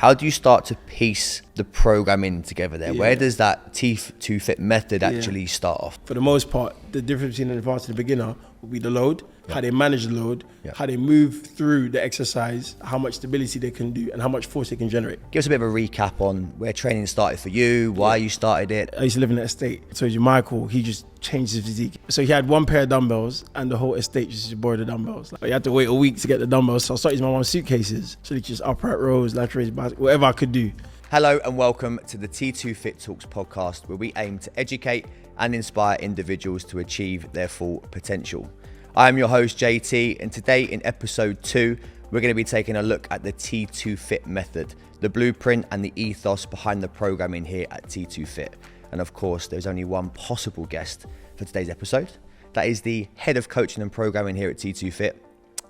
How do you start to piece the programming together there? Where does that T2FIT method actually start off? For the most part, the difference between an advanced and a beginner will be the load, how they manage the load, Yep. how they move through the exercise, how much stability they can do, and how much force they can generate. Give us a bit of a recap on where training started for you, why you started it. I used to live in an estate. So Michael, he just changed his physique. So he had one pair of dumbbells and the whole estate just borrowed the dumbbells. Like, you had to wait a week to get the dumbbells. So I started using my mom's suitcases. So just upright rows, lateral raise, whatever I could do. Hello and welcome to the T2FIT Talks podcast, where we aim to educate and inspire individuals to achieve their full potential. I am your host JT, and today in episode 2, we're going to be taking a look at the T2FIT method, the blueprint and the ethos behind the programming here at T2FIT. And of course, there's only one possible guest for today's episode. That is the head of coaching and programming here at T2FIT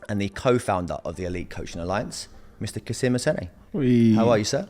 and the co-founder of the Elite Coaching Alliance, Mr. Kassim Esene. How are you, sir?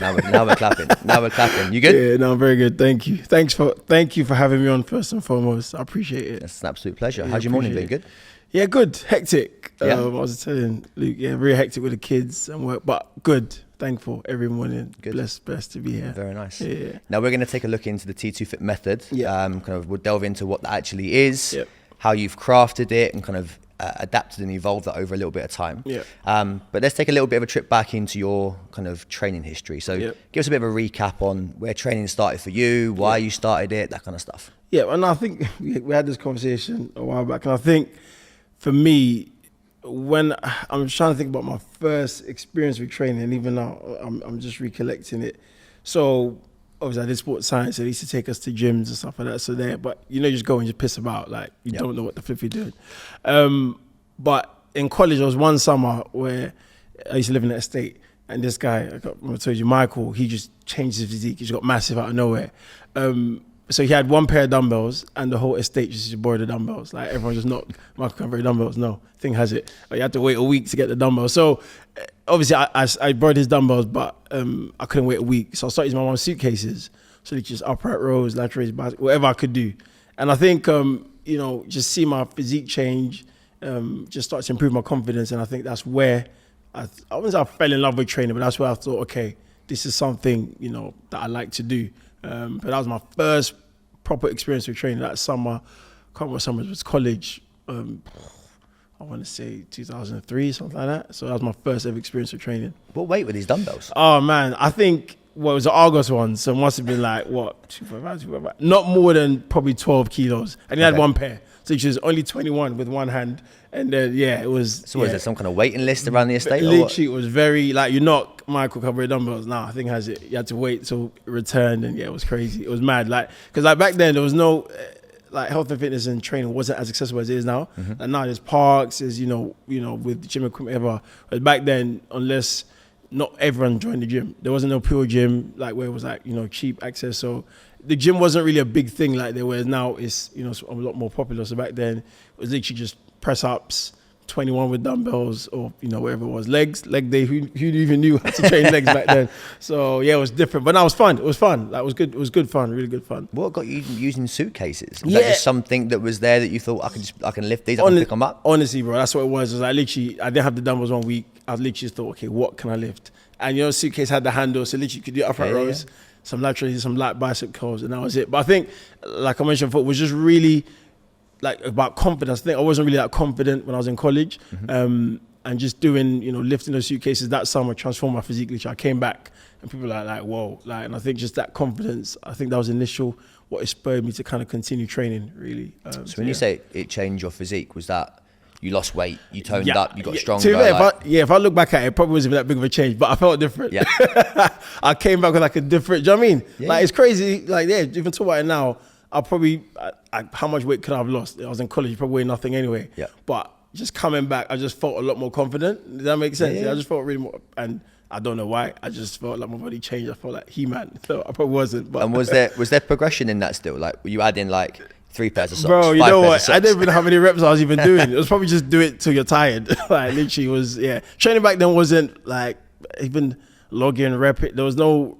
Now we're clapping. Now we're clapping. You good? Yeah, no, I'm very good. Thank you. Thank you for having me on first and foremost. I appreciate it. It's an absolute pleasure. How's your morning been? Good? Yeah, good. Hectic. Yeah. I was telling Luke, very hectic with the kids and work, but good. Thankful every morning. Good. Blessed to be here. Very nice. Yeah. Now we're going to take a look into the T2FIT method. Yeah. We'll delve into what that actually is, Yep. how you've crafted it, and kind of adapted and evolved that over a little bit of time. Yeah. But let's take a little bit of a trip back into your kind of training history. So give us a bit of a recap on where training started for you, why you started it, that kind of stuff. Yeah, and I think we had this conversation a while back, and I think for me, when I'm trying to think about my first experience with training, and even now I'm just recollecting it. So obviously I did sports science, so they used to take us to gyms and stuff like that. So there, but you just go and just piss about, like you don't know what the flip you're doing. But in college, there was one summer where I used to live in an estate, and this guy, I told you, Michael, he just changed his physique. He just got massive out of nowhere. So he had one pair of dumbbells and the whole estate just borrowed the dumbbells. Like everyone just knocked, Michael can't borrow dumbbells. No, thing has it. But you had to wait a week to get the dumbbells. So obviously I borrowed his dumbbells, but I couldn't wait a week. So I started using my mom's suitcases. So they just upright rows, lateral raise, whatever I could do. And I think, just see my physique change, just start to improve my confidence. And I think that's where I wouldn't say I fell in love with training, but that's where I thought, okay, this is something, that I like to do. But that was my first proper experience with training. That summer, I can't remember what summer it was, college. I want to say 2003, something like that. So that was my first ever experience with training. What weight were these dumbbells? Oh man, I think it was the Argos one, so it must have been like 255, not more than probably 12 kilos. And he had one pair, so he was only 21 with one hand. And then it was. So was there some kind of waiting list around the estate? Literally, it was very like you knock Michael cover dumbbells. Nah, I think has it. You had to wait till it returned, and it was crazy. It was mad. Because back then there was no health and fitness and training wasn't as accessible as it is now. Mm-hmm. And now there's parks, there's with gym equipment ever. But back then, unless not everyone joined the gym, there wasn't no pure gym where it was cheap access. So the gym wasn't really a big thing like there was now. It's a lot more popular. So back then it was literally just press ups, 21 with dumbbells, or whatever it was, leg day. Who even knew how to train legs back then? So it was different, but now it was fun. It was fun. That was good. It was good fun, really good fun. What got you using suitcases? Was that just something that was there that you thought I can lift these, I can pick them up? Honestly, bro, that's what it was. It was I didn't have the dumbbells 1 week. I literally just thought, okay, what can I lift? And suitcase had the handle, so literally you could do upright rows, some lateral, some light bicep curls, and that was it. But I think, like I mentioned before, it was just really about confidence. I think I wasn't really that confident when I was in college. Mm-hmm. And just doing, lifting those suitcases that summer transformed my physique. Literally, I came back and people were like, whoa. And I think just that confidence, I think that was initial what inspired me to kind of continue training, really. So when you say it changed your physique, was that you lost weight, you toned up, you got stronger? If I look back at it, it probably wasn't that big of a change, but I felt different. Yeah. I came back with a different, do you know what I mean? Yeah. It's crazy. Even talk about it now, I'll probably, how much weight could I have lost? I was in college, probably weighed nothing anyway. Yeah. But just coming back, I just felt a lot more confident. Does that make sense? Yeah. I just felt really more, and I don't know why. I just felt like my body changed. I felt like He-Man. So I probably wasn't. But. And was there progression in that still? Were you adding 3 pairs of socks? Bro, you know what? I didn't even know how many reps I was even doing. It was probably just do it till you're tired. Literally was, Training back then wasn't even logging, rep it. There was no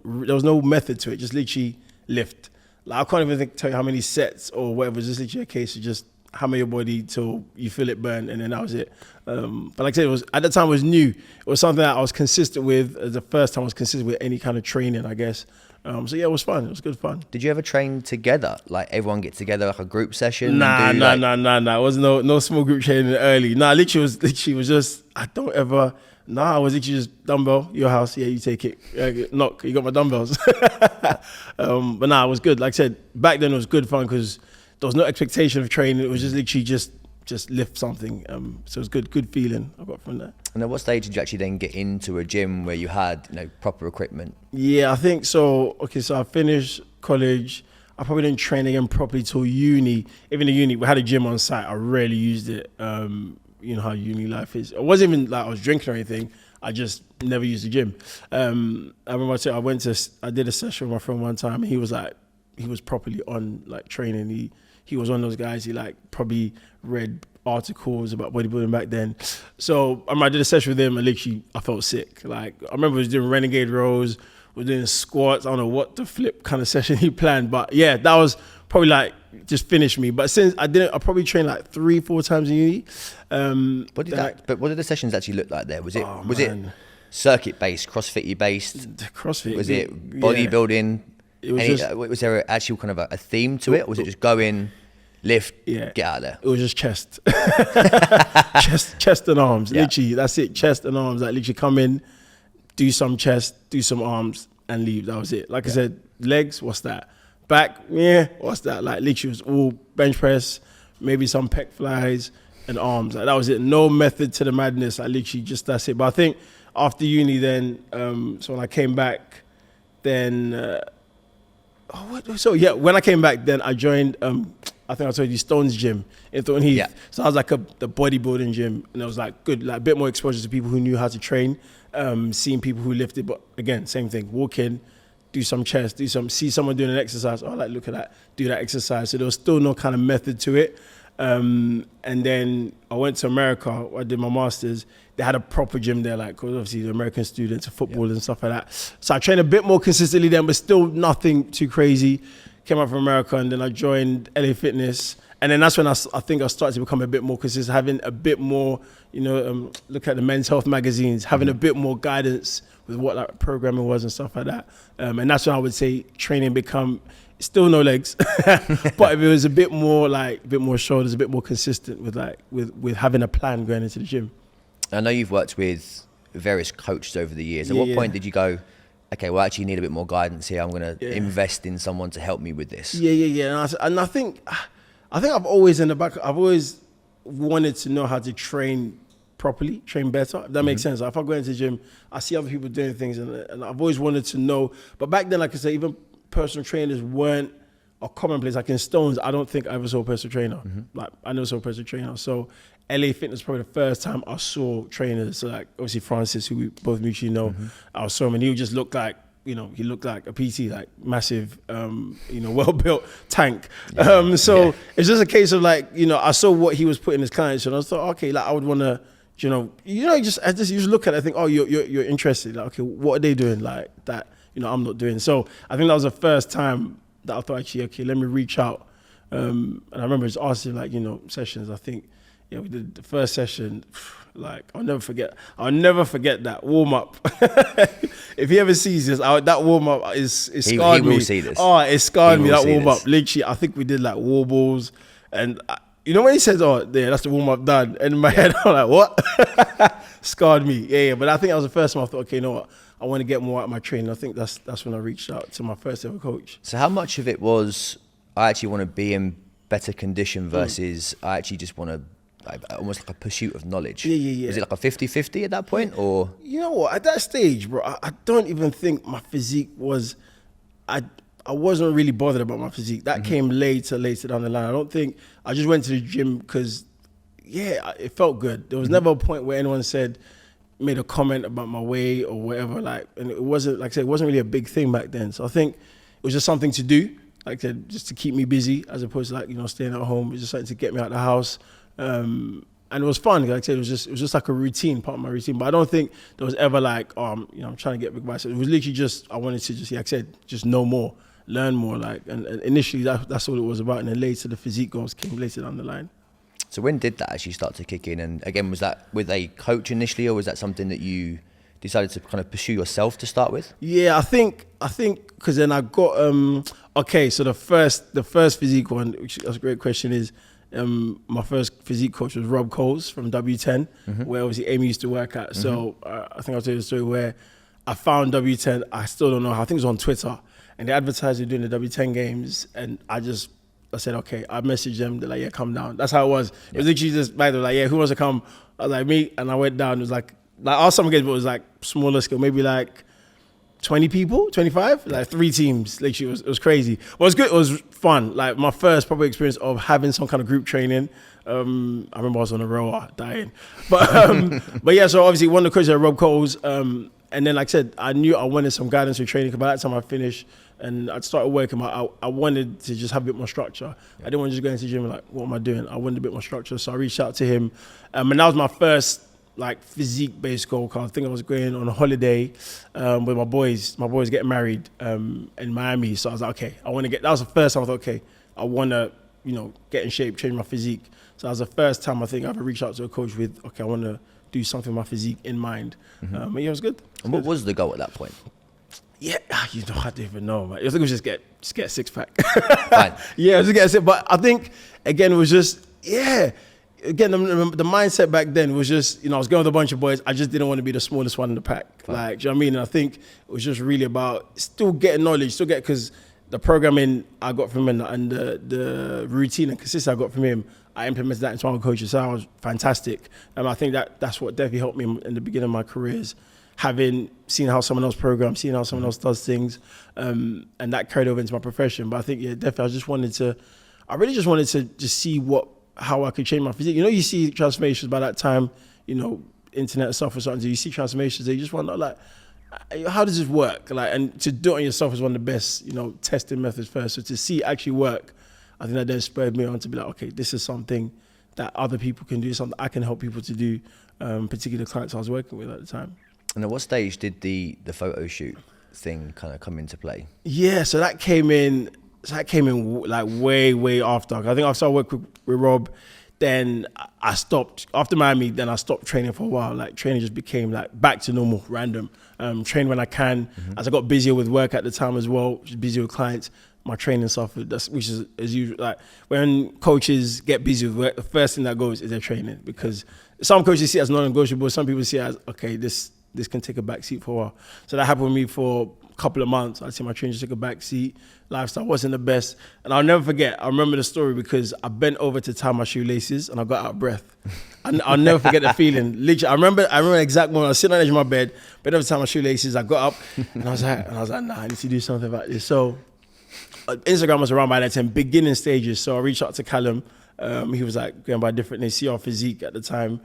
method to it. Just literally lift. I can't even tell you how many sets or whatever. It was just literally a case of just hammer your body till you feel it burn, and then that was it. But like I said, it was at the time it was new. It was something that I was consistent with. It was the first time I was consistent with any kind of training, I guess. So yeah, it was fun. It was good fun. Did you ever train together? Like everyone get together like a group session? Nah. It was no small group training early. Nah, literally was just, I was literally just dumbbell, your house, yeah, you take it. Knock, you got my dumbbells. But nah, it was good. Like I said, back then it was good fun because there was no expectation of training. It was just literally just lift something. So it was good feeling I got from that. And at what stage did you actually then get into a gym where you had, proper equipment? Yeah, I think so. Okay, so I finished college. I probably didn't train again properly till uni. Even in uni, we had a gym on site. I rarely used it. You know how uni life is. It wasn't even like I was drinking or anything. I just never used the gym. I remember I did a session with my friend one time. And he was properly on like training. He was one of those guys. He like probably read articles about bodybuilding back then. So I did a session with him and literally I felt sick. Like I remember I was doing renegade rows, was doing squats. I don't know what the flip kind of session he planned, but yeah, that was probably like just finished me. But since I probably trained like 3-4 times in uni. But what did the sessions actually look like there? Was it circuit based, CrossFit based? CrossFit. Was it bodybuilding? Yeah. Was there actual kind of a theme to it? Or was it just go in, lift, get out of there? It was just chest. chest and arms. Yeah. Literally, that's it. Chest and arms. Like literally come in, do some chest, do some arms and leave. That was it. Like I said, legs, what's that? Back, what's that? Like literally it was all bench press, maybe some pec flies and arms. Like that was it. No method to the madness. Like literally just that's it. But I think after uni then, so when I came back, then, when I came back then I joined, I think I told you Stone's gym in Thornton Heath. Yeah. So I was like the bodybuilding gym, and it was like good, like a bit more exposure to people who knew how to train, seeing people who lifted, but again, same thing, walk in, do some chest, see someone doing an exercise, oh, like look at that, do that exercise. So there was still no kind of method to it. And then I went to America, I did my master's. They had a proper gym there, like, cause obviously the American students of football and stuff like that. So I trained a bit more consistently then, but still nothing too crazy. Came out from America and then I joined LA Fitness. And then that's when I think I started to become a bit more consistent, having a bit more, look at the men's health magazines, having a bit more guidance with what like programming was and stuff like that. And that's when I would say training still no legs, but if it was a bit more shoulders, a bit more consistent with having a plan going into the gym. I know you've worked with various coaches over the years. At what point did you go, okay, well, I actually need a bit more guidance here. I'm going to invest in someone to help me with this. Yeah. And I think I've always wanted to know how to train properly, train better. If that makes sense. If I go into the gym, I see other people doing things and I've always wanted to know. But back then, like I said, even personal trainers weren't a commonplace. Like in Stones, I don't think I ever saw a personal trainer. Like I never saw a personal trainer. So LA Fitness probably the first time I saw trainers. So like obviously Francis, who we both mutually know, I saw him and he just looked like, he looked like a PT, like massive, well-built tank. It's just a case of like, I saw what he was putting his clients and I thought, okay, like I would want to, you just look at it and think, oh, you're interested. Like, okay, what are they doing like that, I'm not doing. So I think that was the first time that I thought actually, okay, let me reach out. And I remember just asking like, sessions, I think, we did the first session, like I'll never forget that warm up. If he ever sees this, that warm up is scarred me. He will see this. Oh, it scarred me, that warm up. Literally, I think we did like wall balls. And when he says, oh, yeah, that's the warm up done. And in my head, I'm like, what? Scarred me. Yeah. But I think that was the first time I thought, okay, you know what? I want to get more out of my training. I think that's when I reached out to my first ever coach. So how much of it was, I actually want to be in better condition versus I actually just want to, almost like a pursuit of knowledge? Yeah. Was it like a 50-50 at that point, or? You know what, at that stage, bro, I don't even think my physique was, I wasn't really bothered about my physique. That came later down the line. I just went to the gym because, it felt good. There was never a point where anyone made a comment about my weight or whatever, and it wasn't, like I said, it wasn't really a big thing back then. So I think it was just something to do, like I said, just to keep me busy as opposed to staying at home. It was just something to get me out of the house. And it was fun. Like I said, it was just like a routine, part of my routine. But I don't think there was ever like, I'm trying to get big biceps. It was literally just, I wanted to just, like I said, just know more, learn more. And initially that's all it was about. And then later the physique goals came later down the line. So when did that actually start to kick in? And again, was that with a coach initially, or was that something that you decided to kind of pursue yourself to start with? Yeah, I think because then I got okay. So the first physique one, which that's a great question, is my first physique coach was Rob Coles from W10, where obviously Amy used to work at. So I think I'll tell you the story where I found W10. I still don't know how. I think it was on Twitter, and they advertised it doing the W10 games, and I said, okay. I messaged them. They're like, yeah, come down. That's how it was. It was literally just like, they're like, yeah, who wants to come? I was like, me. And I went down. It was like our summer games, but it was like smaller scale, maybe like 20 people, 25, like 3 teams. Literally, it was crazy. But it was good. It was fun. Like my first proper experience of having some kind of group training. I remember I was on a rower dying. But yeah, so obviously one of the coaches at Rob Coles. And then, like I said, I knew I wanted some guidance with training, because by that time I finished and I'd started working. I wanted to just have a bit more structure. I didn't want to just go into the gym and like, what am I doing? I wanted a bit more structure. So I reached out to him. And that was my first like physique-based goal. I think I was going on a holiday with my boys. My boys getting married in Miami. So I was like, okay, that was the first time I thought, okay, I want to, get in shape, change my physique. So that was the first time I think I ever reached out to a coach with, okay, I want to do something with my physique in mind. But yeah, it was good. And what was the goal at that point? Yeah, I don't even know, man. I think it was just get a 6-pack. Fine. Yeah, just get a 6. But I think, again, it was just, again, the mindset back then was just, I was going with a bunch of boys. I just didn't want to be the smallest one in the pack. Fine. Like, do you know what I mean? And I think it was just really about still getting knowledge, because the programming I got from him and the routine and consistency I got from him, I implemented that into my coaches. So that was fantastic. And I think that's what definitely helped me in the beginning of my career, is seen how someone else programs, seeing how someone else does things, and that carried over into my profession. But I think, definitely, I really just wanted to just see how I could change my physique. You see transformations by that time, internet and stuff or something. So you see transformations, you just wonder, like, how does this work? Like, and to do it on yourself is one of the best, testing methods first. So to see it actually work, I think that then spurred me on to be like, okay, this is something that other people can do, something I can help people to do, particularly the clients I was working with at the time. And at what stage did the photo shoot thing kind of come into play? Yeah, so that came in like way after. I think I started working with Rob, then I stopped. After Miami, then I stopped training for a while. Like training just became like back to normal, random. Train when I can. As I got busier with work at the time as well, just busier with clients, my training suffered. Which is as usual. Like when coaches get busy with work, the first thing that goes is their training, because some coaches see it as non-negotiable. Some people see it as, okay, this can take a back seat for a while. So that happened with me for a couple of months. I'd say my training just took a back seat. Lifestyle wasn't the best. And I'll never forget, I remember the story because I bent over to tie my shoelaces and I got out of breath. And I'll never forget the feeling. Literally, I remember the exact moment. I was sitting on the edge of my bed, bent over to tie my shoelaces. I got up and I was like, nah, I need to do something about this. So Instagram was around by that time, beginning stages. So I reached out to Callum. He was like going by different names, CR Physique at the time.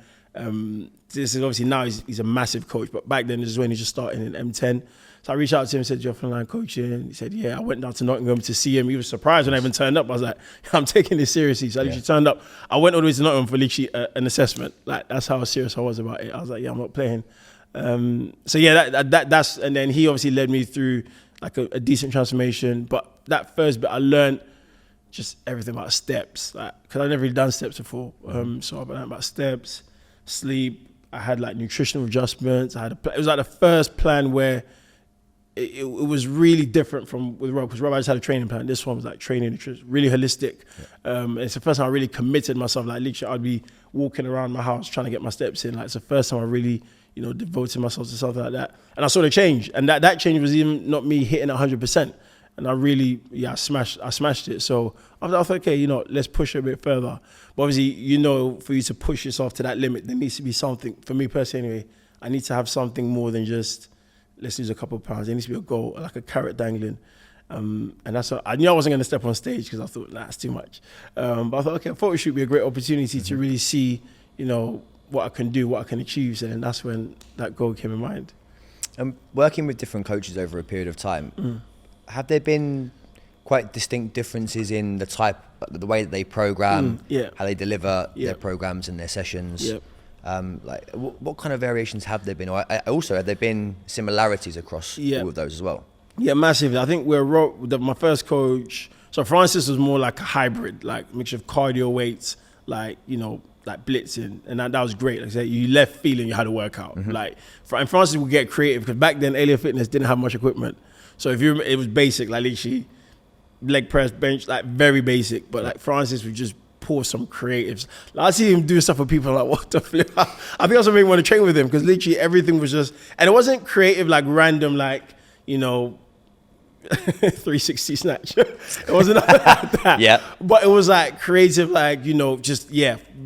This is obviously now he's a massive coach, but back then this is when he just started in M10. So I reached out to him and said, "You're frontline coaching." He said, "Yeah." I went down to Nottingham to see him. He was surprised when I even turned up. I was like, "I'm taking this seriously." So I literally turned up. I went all the way to Nottingham for literally an assessment. Like that's how serious I was about it. I was like, "Yeah, I'm not playing." So yeah, that's and then he obviously led me through like a decent transformation. But that first bit, I learned just everything about steps, like because I'd never really done steps before. So I learned about steps, sleep. I had like nutritional adjustments. It was like the first plan where it was really different from with Rob, because Rob I just had a training plan. This one was like training, nutrition, really holistic. It's the first time I really committed myself. Like literally, I'd be walking around my house trying to get my steps in. Like it's the first time I really, devoted myself to something like that. And I saw the change, and that change was even not me hitting 100%. And I really, I smashed it. So I thought, okay, let's push it a bit further. But obviously, for you to push yourself to that limit, there needs to be something. For me personally, anyway, I need to have something more than just let's lose a couple of pounds. There needs to be a goal, like a carrot dangling. And that's what I knew I wasn't going to step on stage because I thought, that's too much. But I thought, okay, a photo shoot would be a great opportunity to really see, what I can do, what I can achieve. So then that's when that goal came in mind. Working with different coaches over a period of time, have there been quite distinct differences in the way that they program, how they deliver their programs and their sessions? Like what kind of variations have there been? Or also, have there been similarities across all of those as well? Yeah, massively. I think my first coach, so Francis was more like a hybrid, like mixture of cardio weights like, like blitzing, and that was great. Like I said, you left feeling you had a workout. Like, and Francis would get creative because back then Alien Fitness didn't have much equipment, so it was basic, like literally leg press, bench, like very basic. But like Francis would just pull some creatives. Like, I see him do stuff with people like, what the flip? I think that's what made me want to train with him, because literally everything was just, and it wasn't creative like random, like 360 snatch. It wasn't like that. Yeah. But it was like creative, like, just,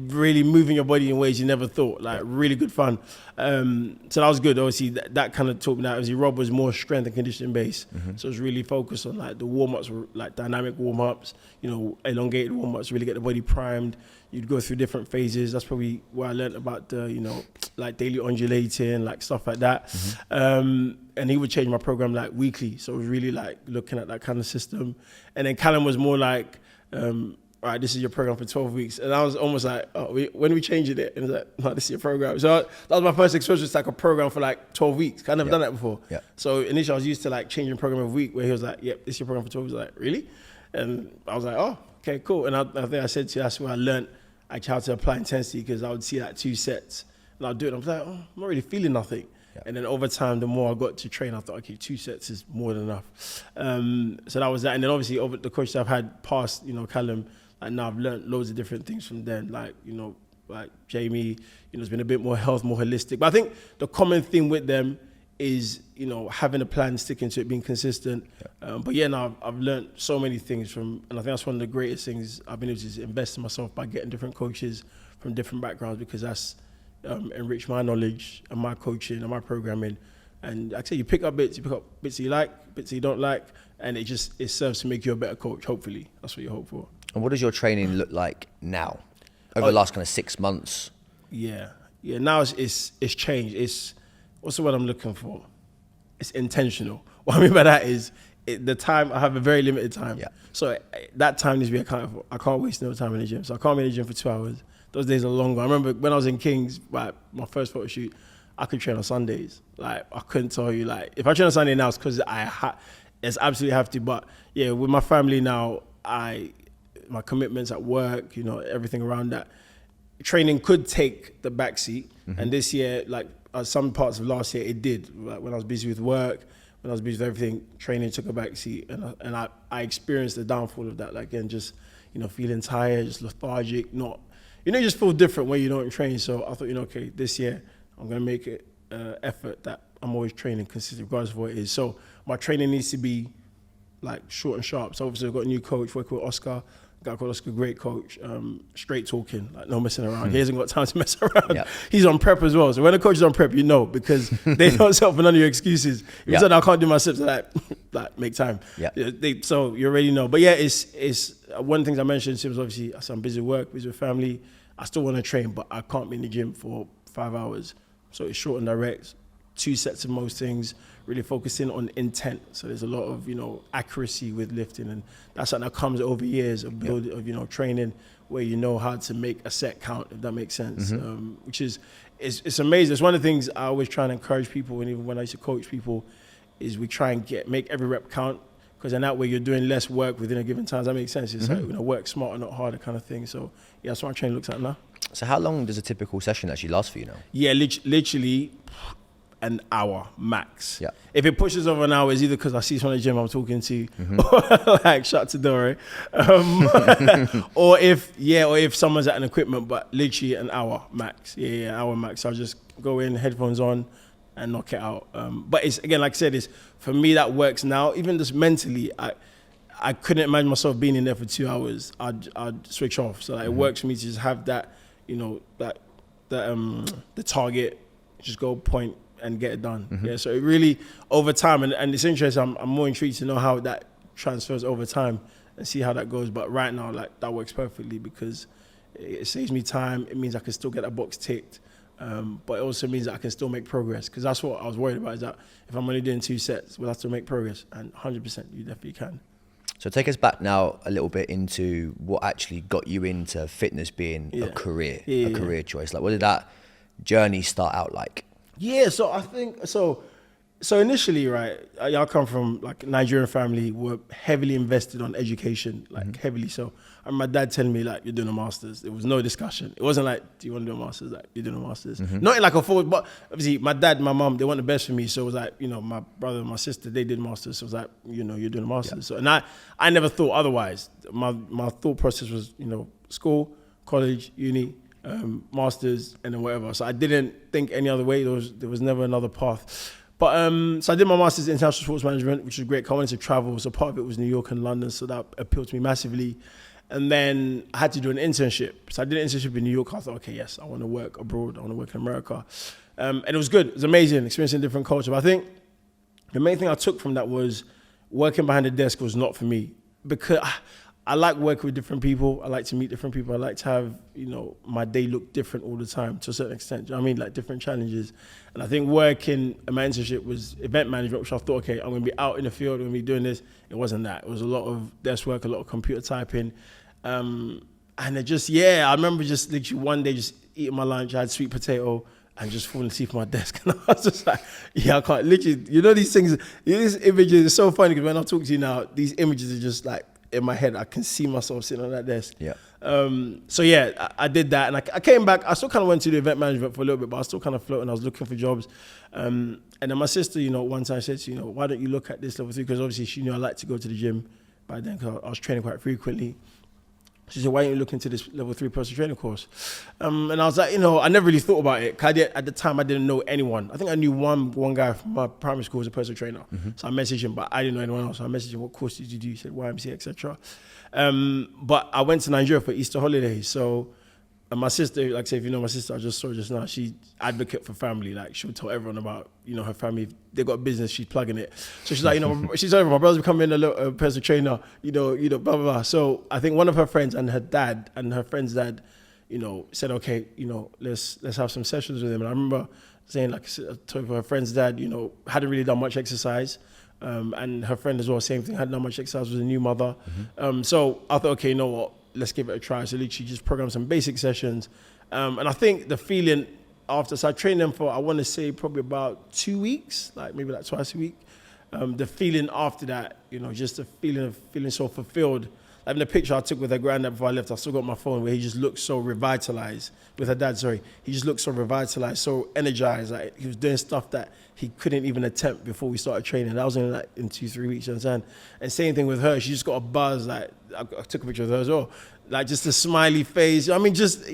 really moving your body in ways you never thought. Like, really good fun. So that was good. Obviously, that kind of taught me that. Obviously, Rob was more strength and conditioning based. So it was really focused on like the warm-ups, were like dynamic warm-ups, elongated warm-ups, really get the body primed. You'd go through different phases. That's probably where I learned about the, like daily undulating, like stuff like that. And he would change my program like weekly. So it was really like looking at that kind of system. And then Callum was more like, all right, this is your program for 12 weeks. And I was almost like, when are we changing it? And it's like, no, this is your program. So that was my first exposure to like a program for like 12 weeks. I've never done that before. Yeah. So initially I was used to like changing program every week, where he was like, yep, this is your program for 12 weeks. I was like, really? And I was like, oh, okay, cool. And I think I said to you, that's where I learned actually how to apply intensity, because I would see like 2 sets and I'd do it. I was like, I'm not really feeling nothing. Yeah. And then over time, the more I got to train, I thought, okay, 2 sets is more than enough. So that was that. And then obviously over the coaches I've had past, Callum, like now I've learned loads of different things from them. Like, like Jamie, it's been a bit more health, more holistic. But I think the common thing with them is, having a plan, sticking to it, being consistent. Yeah. But now I've learned so many things from, and I think that's one of the greatest things I've been able to invest in myself by getting different coaches from different backgrounds, because that's enriched my knowledge and my coaching and my programming. And like I say, you pick up bits you like, bits you don't like, and it serves to make you a better coach, hopefully. That's what you hope for. And what does your training look like now, over the last kind of 6 months? Yeah. Now it's changed. What's the word I'm looking for? It's intentional. What I mean by that is the time. I have a very limited time. Yeah. So that time needs to be accounted for. I can't waste no time in the gym. So I can't be in the gym for 2 hours. Those days are longer. I remember when I was in Kings, like my first photo shoot, I could train on Sundays. Like, I couldn't tell you, like, if I train on Sunday now, it's because it's absolutely have to. But yeah, with my family now, my commitments at work, everything around that, training could take the back seat. And this year, like some parts of last year, it did. Like when I was busy with work, when I was busy with everything, training took a back seat. And I experienced the downfall of that. Like, again, just, feeling tired, just lethargic, you just feel different when you don't train. So I thought, okay, this year I'm going to make it effort that I'm always training consistent, regardless of what it is. So my training needs to be like short and sharp. So obviously I've got a new coach, working with Oscar. A guy called Oscar, great coach, straight talking, like no messing around. He hasn't got time to mess around. Yep. He's on prep as well. So when a coach is on prep, because they don't sell for none of your excuses. If you said I can't do my sips, like make time. Yep. So you already know. But yeah, it's one of the things I mentioned was obviously I'm busy with work, busy with family. I still want to train, but I can't be in the gym for 5 hours. So it's short and direct, 2 sets of most things, really focusing on intent. So there's a lot of, accuracy with lifting, and that's something that comes over years of building, of, training, where you know how to make a set count, if that makes sense, which is, it's amazing. It's one of the things I always try and encourage people, and even when I used to coach people, is we try and make every rep count, because in that way you're doing less work within a given time. Does that make sense? It's like, work smarter, not harder kind of thing. So yeah, that's what my training looks like now. So how long does a typical session actually last for you now? Yeah, literally an hour max. Yeah. If it pushes over an hour, it's either because I see someone in the gym I'm talking to, or like shut to door, or if someone's at an equipment. But literally an hour max. Yeah, an hour max. I'll just go in, headphones on, and knock it out. But it's, again, like I said, it's, for me that works now. Even just mentally, I couldn't imagine myself being in there for 2 hours. I'd switch off. So it works for me to just have that, the target, just go point and get it done. Yeah. So it really, over time, and it's interesting. I'm more intrigued to know how that transfers over time and see how that goes. But right now, like, that works perfectly, because it saves me time. It means I can still get that box ticked. But it also means that I can still make progress, because that's what I was worried about, is that if I'm only doing 2 sets, will I still make progress? And 100% you definitely can. So take us back now a little bit into what actually got you into fitness being a career, a career choice. Like, what did that journey start out like? Yeah, so I think, So initially, right, I come from like a Nigerian family. We're heavily invested on education, like heavily so. And my dad telling me like, you're doing a master's. There was no discussion. It wasn't like, do you want to do a master's? Like, you're doing a master's. Not in like a forward, but obviously my dad, my mom, they want the best for me. So it was like, you know, my brother and my sister, they did masters. So it was like, you know, you're doing a master's. So, and I never thought otherwise. My thought process was, you know, school, college, uni, masters, and then whatever. So I didn't think any other way. There was never another path. But so I did my master's in international sports management, which was great. I wanted to travel, so part of it was New York and London, so that appealed to me massively. And then I had to do an internship. So I did an internship in New York. I thought, okay, yes, I want to work abroad. I want to work in America. And it was good. It was amazing, experiencing different culture. But I think the main thing I took from that was working behind the desk was not for me, because I like working with different people. I like to meet different people. I like to have, you know, my day look different all the time to a certain extent. Do you know what I mean? Like different challenges. And I think working in my internship was event management, which I thought, okay, I'm going to be out in the field, I'm going to be doing this. It wasn't that. It was a lot of desk work, a lot of computer typing. And it just, I remember just literally one day just eating my lunch. I had sweet potato and just falling asleep on my desk. And I was just like, I can't, literally, you know, these things, these images are so funny because when I talk to you now, these images are just like, in my head, I can see myself sitting on that desk. Yeah. So I did that, and I came back. I still kind of went to the event management for a little bit, but I was still kind of floating. I was looking for jobs, and then my sister, you know, one time said, you know, why don't you look at this level 3? Because obviously she knew I liked to go to the gym by then, because I was training quite frequently. She said, why don't you look into this level 3 personal training course? And I was like, you know, I never really thought about it. At the time, I didn't know anyone. I think I knew one guy from my primary school was a personal trainer. So I messaged him, but I didn't know anyone else. So I messaged him, what course did you do? He said, YMCA, etc. But I went to Nigeria for Easter holidays. So and my sister, like I say, if you know my sister, I just saw just now, she advocate for family. Like she'll tell everyone about, you know, her family. If they got a business, she's plugging it. So she's like, you know, she's like, my brother's becoming a personal trainer, you know, blah, blah, blah. So I think one of her friends and her dad and her friend's dad, you know, said, okay, you know, let's have some sessions with him. And I remember saying, like I told her friend's dad, you know, hadn't really done much exercise. And her friend as well, same thing, hadn't done much exercise, was a new mother. So I thought, okay, you know what? Let's give it a try. So literally just program some basic sessions. And I think the feeling after, so I trained them for, I want to say probably about 2 weeks, like maybe like twice a week. The feeling after that, you know, just the feeling of feeling so fulfilled. Like in the picture I took with her granddad before I left, I still got my phone where he just looked so revitalized, with her dad, sorry. He just looked so revitalized, so energized. Like he was doing stuff that he couldn't even attempt before we started training. That was only like in 2-3 weeks, you understand? And same thing with her. She just got a buzz. Like I took a picture of her as well. Like just a smiley face. I mean, just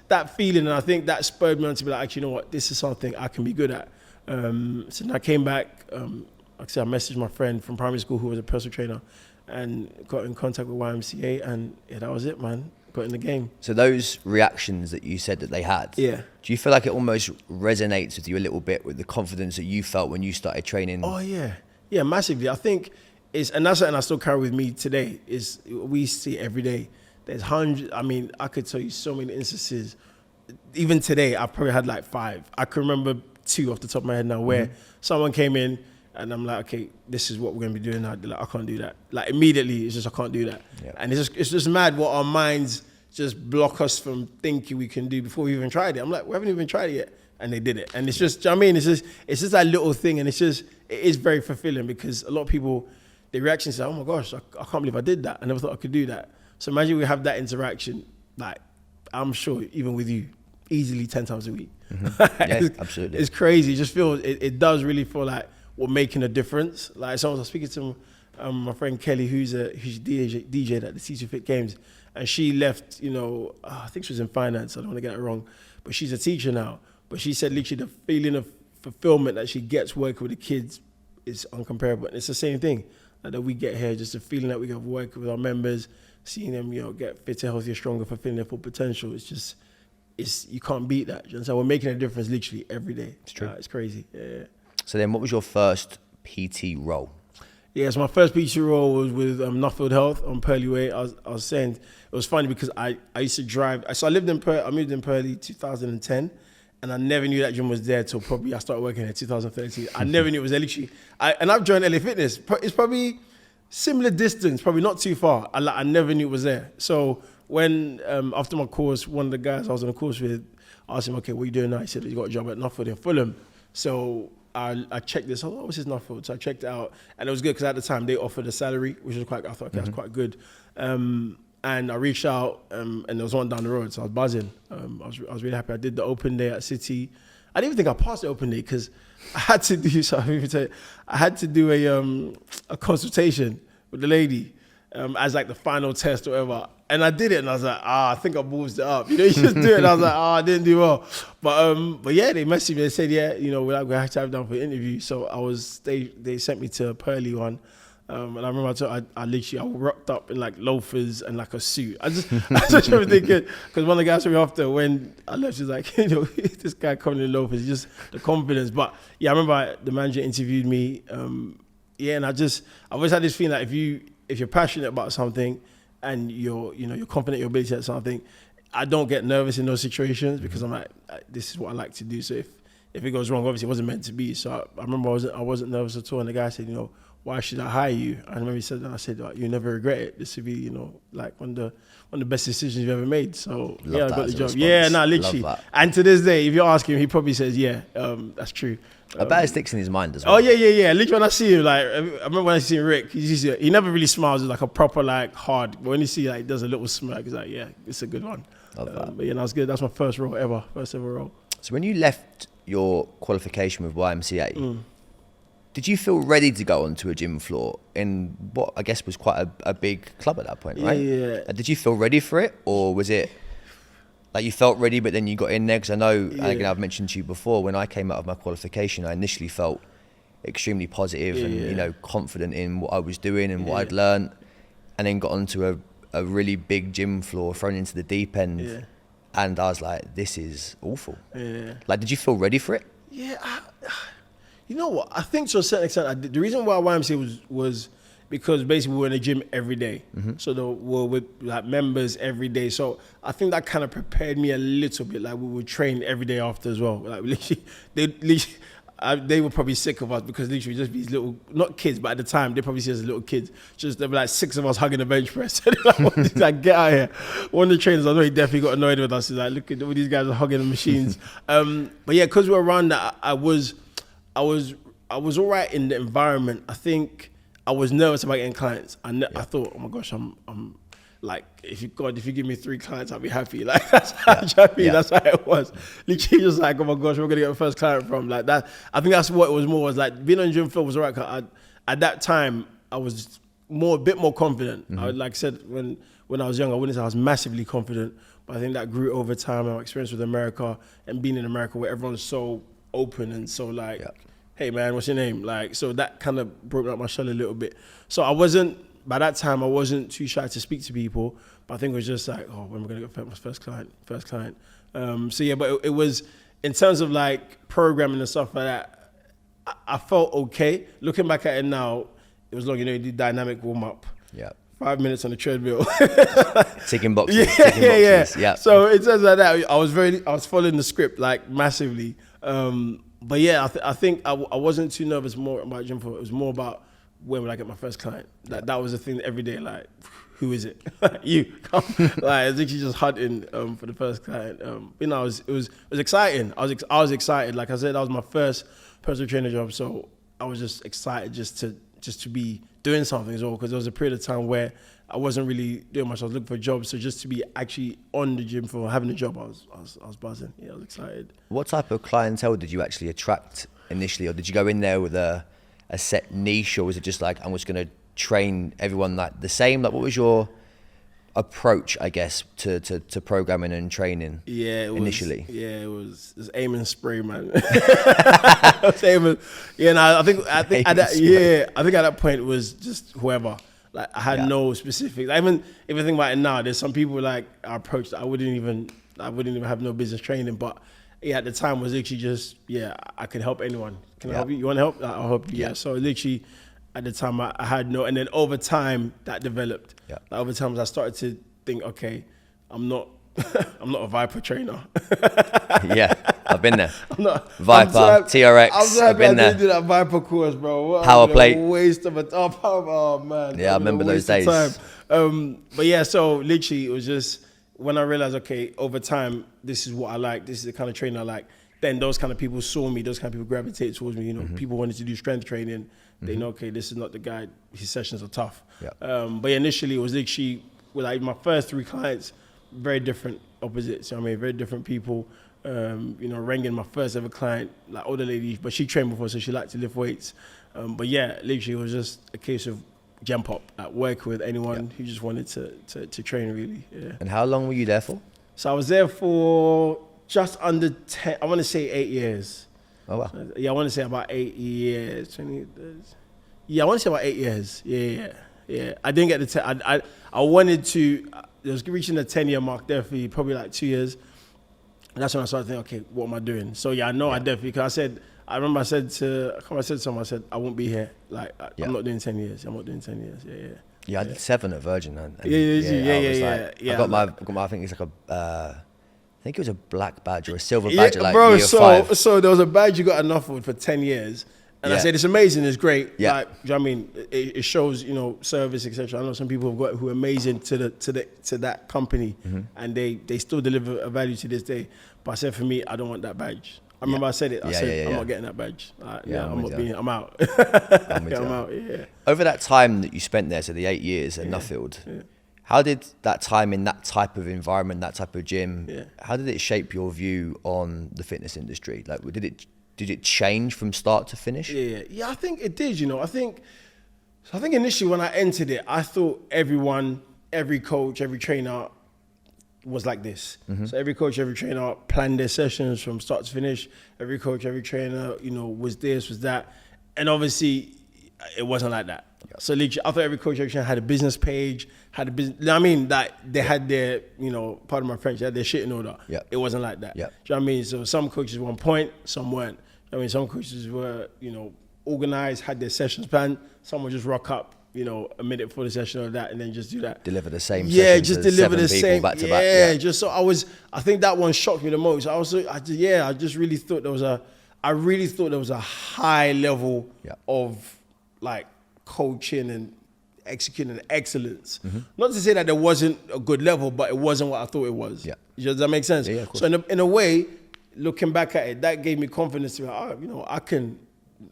that feeling. And I think that spurred me on to be like, actually, you know what? This is something I can be good at. So then I came back. Like I said, I messaged my friend from primary school who was a personal trainer and got in contact with YMCA, and that was it, man. Got in the game. So those reactions that you said that they had, do you feel like it almost resonates with you a little bit with the confidence that you felt when you started training? Oh yeah, massively. I think and that's something I still carry with me today, is we see it every day. There's hundreds, I mean, I could tell you so many instances. Even today, I've probably had like 5. I can remember 2 off the top of my head now where someone came in and I'm like, okay, this is what we're going to be doing now. They're like, I can't do that. Like immediately, it's just, I can't do that. Yeah. And it's just mad what our minds just block us from thinking we can do before we even tried it. I'm like, we haven't even tried it yet. And they did it. And it's just, I mean, it's just that little thing. And it is very fulfilling, because a lot of people, their reactions say, oh my gosh, I can't believe I did that. I never thought I could do that. So imagine we have that interaction, like I'm sure even with you, easily 10 times a week. Yeah, absolutely. It's crazy. It just feels, it does really feel like we're making a difference. Like someone I was speaking to, my friend Kelly, who's DJ at the T2FIT games, and she left, you know, I think she was in finance, I don't want to get it wrong, but she's a teacher now. But she said literally the feeling of fulfillment that she gets working with the kids is uncomparable. And it's the same thing that we get here, just the feeling that we get working with our members, seeing them, you know, get fitter, healthier, stronger, fulfilling their full potential. You can't beat that. You know? So we're making a difference literally every day. It's true. It's crazy. Yeah. So then what was your first PT role? Yeah, so my first PT role was with Nuffield Health on Purley Way. I was saying, it was funny because I used to drive. So I moved in Purley 2010, and I never knew that gym was there till probably I started working there 2013. I never knew it was there literally. And I've joined LA Fitness. It's probably similar distance, probably not too far. I never knew it was there. So when, after my course, one of the guys I was on a course with asked him, okay, what are you doing now? He said, you got a job at Nuffield in Fulham. So I checked this. Oh, what's his nothing? So I checked it out, and it was good because at the time they offered a salary, which was quite. I thought that's quite good. And I reached out, and there was one down the road, so I was buzzing. I was really happy. I did the open day at City. I didn't even think I passed the open day because I had to do something. I had to do a consultation with the lady as like the final test or whatever. And I did it, and I was like, I think I ballsed it up. You know, you just do it. And I was like, I didn't do well. But yeah, they messaged me. They said, yeah, you know, we're have to have down for an interview. So they sent me to a Pearly one. And I remember I literally rocked up in like loafers and like a suit. I just remember thinking, because one of the guys from me after when I left, she's like, you know, this guy coming in loafers, just the confidence. But yeah, I remember the manager interviewed me. Yeah, and I always had this feeling that if you're passionate about something and you're confident in your ability at something, I don't get nervous in those situations because I'm like, this is what I like to do. So if it goes wrong, obviously it wasn't meant to be. So I remember I wasn't nervous at all. And the guy said, you know, why should I hire you? I remember he said that. I said, you never regret it. This would be, you know, like one of the best decisions you've ever made. So yeah, I got the job. Yeah, literally. And to this day, if you ask him, he probably says, yeah, that's true. I bet it sticks in his mind as well. Oh yeah. Literally, when I see him, like I remember when I see Rick, he never really smiles with like a proper like hard. But when you see like he does a little smirk, he's like, yeah, it's a good one. Love that. But yeah, that's good. That's my first ever role. So when you left your qualification with YMCA, did you feel ready to go onto a gym floor in what I guess was quite a big club at that point, right? Yeah. Did you feel ready for it, or was it like you felt ready but then you got in there? Because I know, and again, I've mentioned to you before, when I came out of my qualification, I initially felt extremely positive and you know, confident in what I was doing and what I'd learned, and then got onto a really big gym floor, thrown into the deep end, and I was like, this is awful. Like, did you feel ready for it? Yeah. You know what? I think to a certain extent, the reason why YMCA was because basically we were in the gym every day. So we're with like members every day. So I think that kind of prepared me a little bit. Like we would train every day after as well. Like they were probably sick of us because literally just these little, not kids, but at the time they probably see us as little kids. Just there were like 6 of us hugging the bench press. Like, get out of here. One of the trainers, I know he definitely got annoyed with us. He's like, look at all these guys are hugging the machines. But yeah, because we were around that, I was all right in the environment. I think I was nervous about getting clients. I thought, oh my gosh, I'm like, if you give me 3 clients, I'll be happy. Like that's how that's how it was. Literally just like, oh my gosh, we're gonna get the first client from like that. I think that's what it was more, was like being on gym floor was all right. At that time, I was a bit more confident. Like I said, when I was young, I wouldn't say I was massively confident, but I think that grew over time. My experience with America and being in America where everyone's so open and so like, hey man, what's your name? Like, so that kind of broke up my shell a little bit. So by that time, I wasn't too shy to speak to people, but I think it was just like, when am I gonna get my first client? So yeah, but it was, in terms of like programming and stuff like that, I felt okay. Looking back at it now, it was long, you do dynamic warm up. 5 minutes on the treadmill. Ticking boxes. Yeah. So in terms of that, I was following the script like massively. But yeah, I think I wasn't too nervous more about gym floor. It was more about when will I get my first client. That was the thing every day. Like, who is it? You. Like, I was literally just hunting for the first client. You know, it was exciting. I was excited. Like I said, that was my first personal trainer job, so I was just excited just to be doing something as well. Because there was a period of time where I wasn't really doing much. I was looking for a job, so just to be actually on the gym floor, having a job, I was buzzing. Yeah, I was excited. What type of clientele did you actually attract initially, or did you go in there with a set niche, or was it just like, I'm just going to train everyone like the same? Like, what was your approach, I guess, to programming and training? Initially. It was aim and spray, man. I think at that point it was just whoever. Like, I had no specific. Even if I think about it now, there's some people like I approached that I wouldn't even have no business training, but at the time was literally just, I could help anyone. Can I help you? You want to help? I'll help you. So literally at the time I had no, and then over time that developed. Like, over time I started to think, okay, I'm not a Viper trainer. I've been there. Viper, TRX, I'm so happy I didn't do that Viper course, bro. What power plate. Waste of a oh man. Yeah, I remember those days. But yeah, so literally it was just when I realized, okay, over time, this is what I like. This is the kind of training I like. then those kind of people saw me, those kind of people gravitated towards me. You know, people wanted to do strength training. They know, okay, this is not the guy. His sessions are tough. Yeah. But initially, it was literally like my first 3 clients, very different opposites. You know what I mean, very different people. You know, Rengen, my first ever client, like older lady, but she trained before, so she liked to lift weights. But yeah, literally, it was just a case of jump up, like work with anyone who just wanted to train, really. Yeah. And how long were you there for? So I was there for just under 10, I want to say 8 years. Oh, wow. So, yeah, I want to say about 8 years. 20, yeah, I want to say about 8 years. Yeah. I didn't get the 10. I wanted to, I was reaching the 10-year mark there for probably like 2 years. And that's when I started thinking, okay, what am I doing? So yeah, I know I definitely, because I remember I said to someone, I won't be here. Like, I'm not doing 10 years. I'm not doing 10 years. Yeah, I did 7 at Virgin. And Yeah. I got my, I think it's like I think it was a black badge or a silver badge at like bro, year 5. So there was a badge you got enough for 10 years. And I said, it's amazing, it's great. Yeah. Like, do you know what I mean? It shows, you know, service, etc. I know some people have got who are amazing to that company, and they still deliver a value to this day. But I said, for me, I don't want that badge. I remember I said it. I said, I'm not getting that badge. I'm out. I'm out. Yeah. Over that time that you spent there, so the 8 years at Nuffield, how did that time in that type of environment, that type of gym, how did it shape your view on the fitness industry? Like, did it change from start to finish? Yeah. I think it did. You know, I think initially when I entered it, I thought everyone, every coach, every trainer was like this. So every coach, every trainer planned their sessions from start to finish. Every coach, every trainer, you know, was this, was that, and obviously it wasn't like that. So literally, I thought every coach, every trainer had a business page, had a business. I mean, like they had their, you know, pardon my French, they had their shit in order. It wasn't like that. Do you know what I mean? So some coaches were on point, some weren't. I mean, some coaches were, you know, organized, had their sessions planned. Some would just rock up, you know, a minute before the session or that, and then just do that. Deliver the same. Just deliver the same. Back to back. Just so I think that one shocked me the most. I just really thought there was a high level of like coaching and executing excellence. Not to say that there wasn't a good level, but it wasn't what I thought it was. Does that make sense? Yeah, of course. So in a way, looking back at it, that gave me confidence to be like, you know,